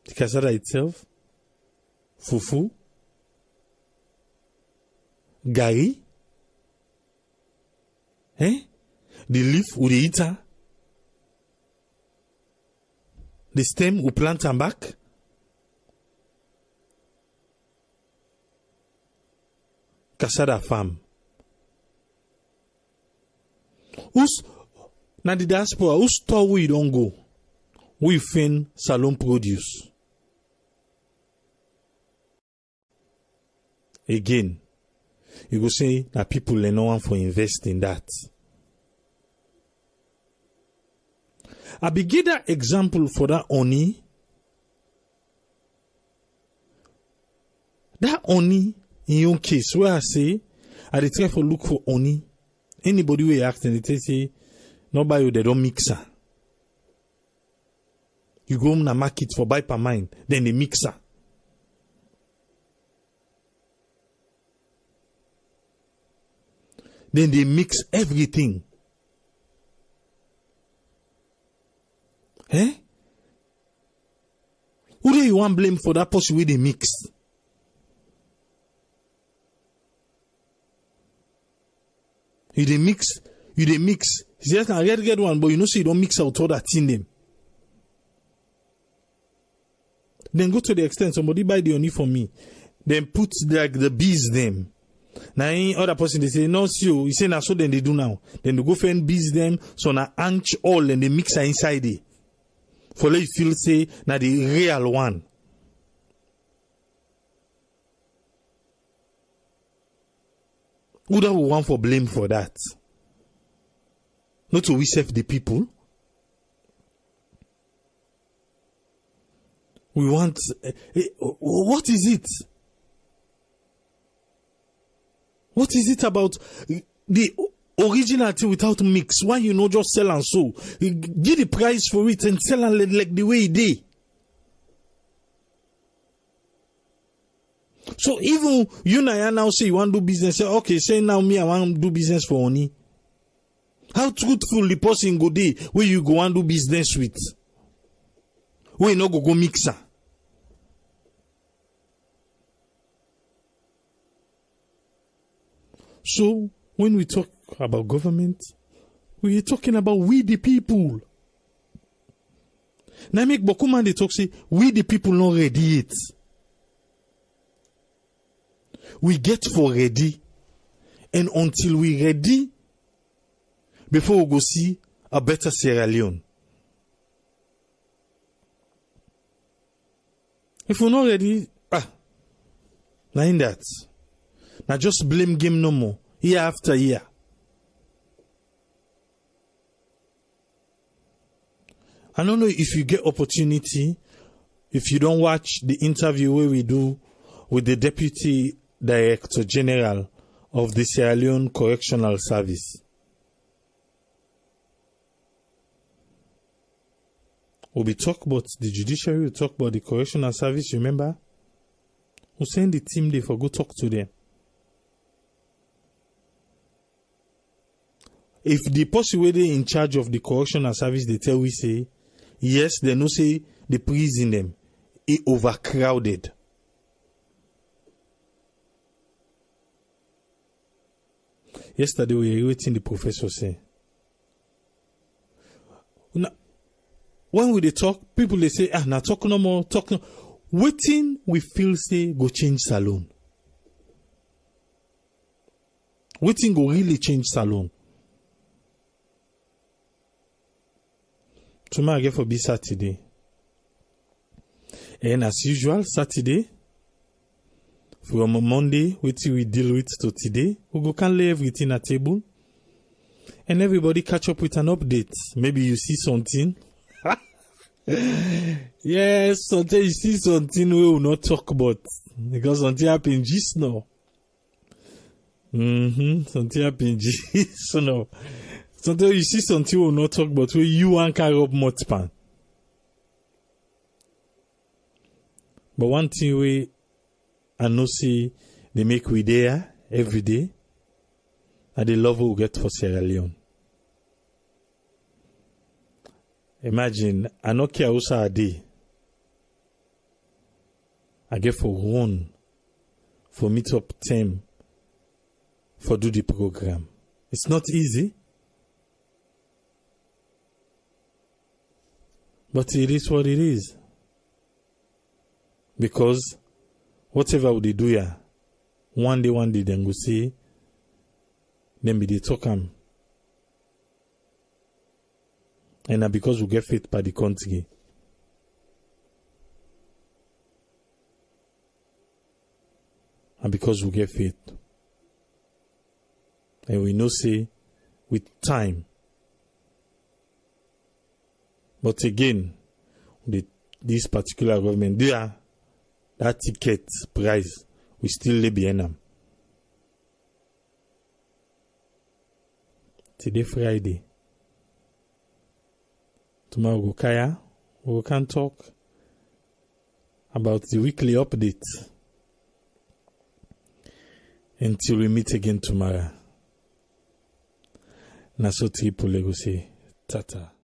A: The Casada itself, fufu, gari, the leaf ou the eater, the stem ou plant and back, Casada farm. Who's na the diaspora? Whose store we don't go? We find Salone produce. Again, you go say that people they no one for invest in that. I be give that example for that Oni. That Oni in your case where I say I dey try for look for Oni. Anybody we ask and they say nobody they don't mix her. You go home na market for buy per mind, then they mix her. Then they mix everything. Eh? Who do you want blame for that person with the mix? You dey mix. Yes, I get one, but you know, so you don't mix out all that in them. Then go to the extent somebody buy the honey for me. Then put like the bees them. Now any other person they say no, see you. He say now so then they do now. Then they go find bees them so now anch all and they mix her inside it. For let you feel say now the real one. Who that will want for blame for that? Not to we save the people. We want. What is it? What is it about the original thing without mix? Why you not just sell and so? Give the price for it and sell and like the way it did. So even you now say you want to do business, say okay, say now me I want to do business for honey. How truthful the person go dey where you go and do business with? Where you no go mixer? So when we talk about government, we are talking about we the people. Now make Bokuman they talk say we the people not ready yet. We get for ready, and until we ready, before we go see a better Sierra Leone. If we're not ready, now in that. Now just blame game no more, year after year. I don't know if you get opportunity, if you don't watch the interview where we do with the Deputy Director General of the Sierra Leone Correctional Service. We talk about the judiciary, we talk about the correctional service, remember? We send the team there for go talk to them. If the person where they in charge of the correctional service, they tell we say, yes, they no say the prison them is overcrowded. Yesterday we were waiting the professor say. Now, when we they talk, people they say, now talk no more, talk no. Waiting we feel say go change Salone. Waiting go really change Salone. Tomorrow I get for be Saturday. And as usual, Saturday, from Monday, which we deal with to today, we go can lay everything at table. And everybody catch up with an update. Maybe you see something. Yes, sometimes you see something we will not talk about. Because something happened just now. Something happened just now. Sometimes you see something we will not talk about where you want to carry up multiple. But one thing we I know see they make we there every day. And the love we get for Sierra Leone. Imagine, I no care also a day. I get for one, for meet up team, for do the program. It's not easy. But it is what it is. Because whatever they do here, one day, then go see, then be they talk them. And now because we get faith by the country. And because we get faith. And we know say, with time. But again, this particular government, that ticket price, we still lay behind them. Today Friday. Tomorrow we Kaya, we can talk about the weekly update. Until we meet again tomorrow. Na so Tripoli go say, tata.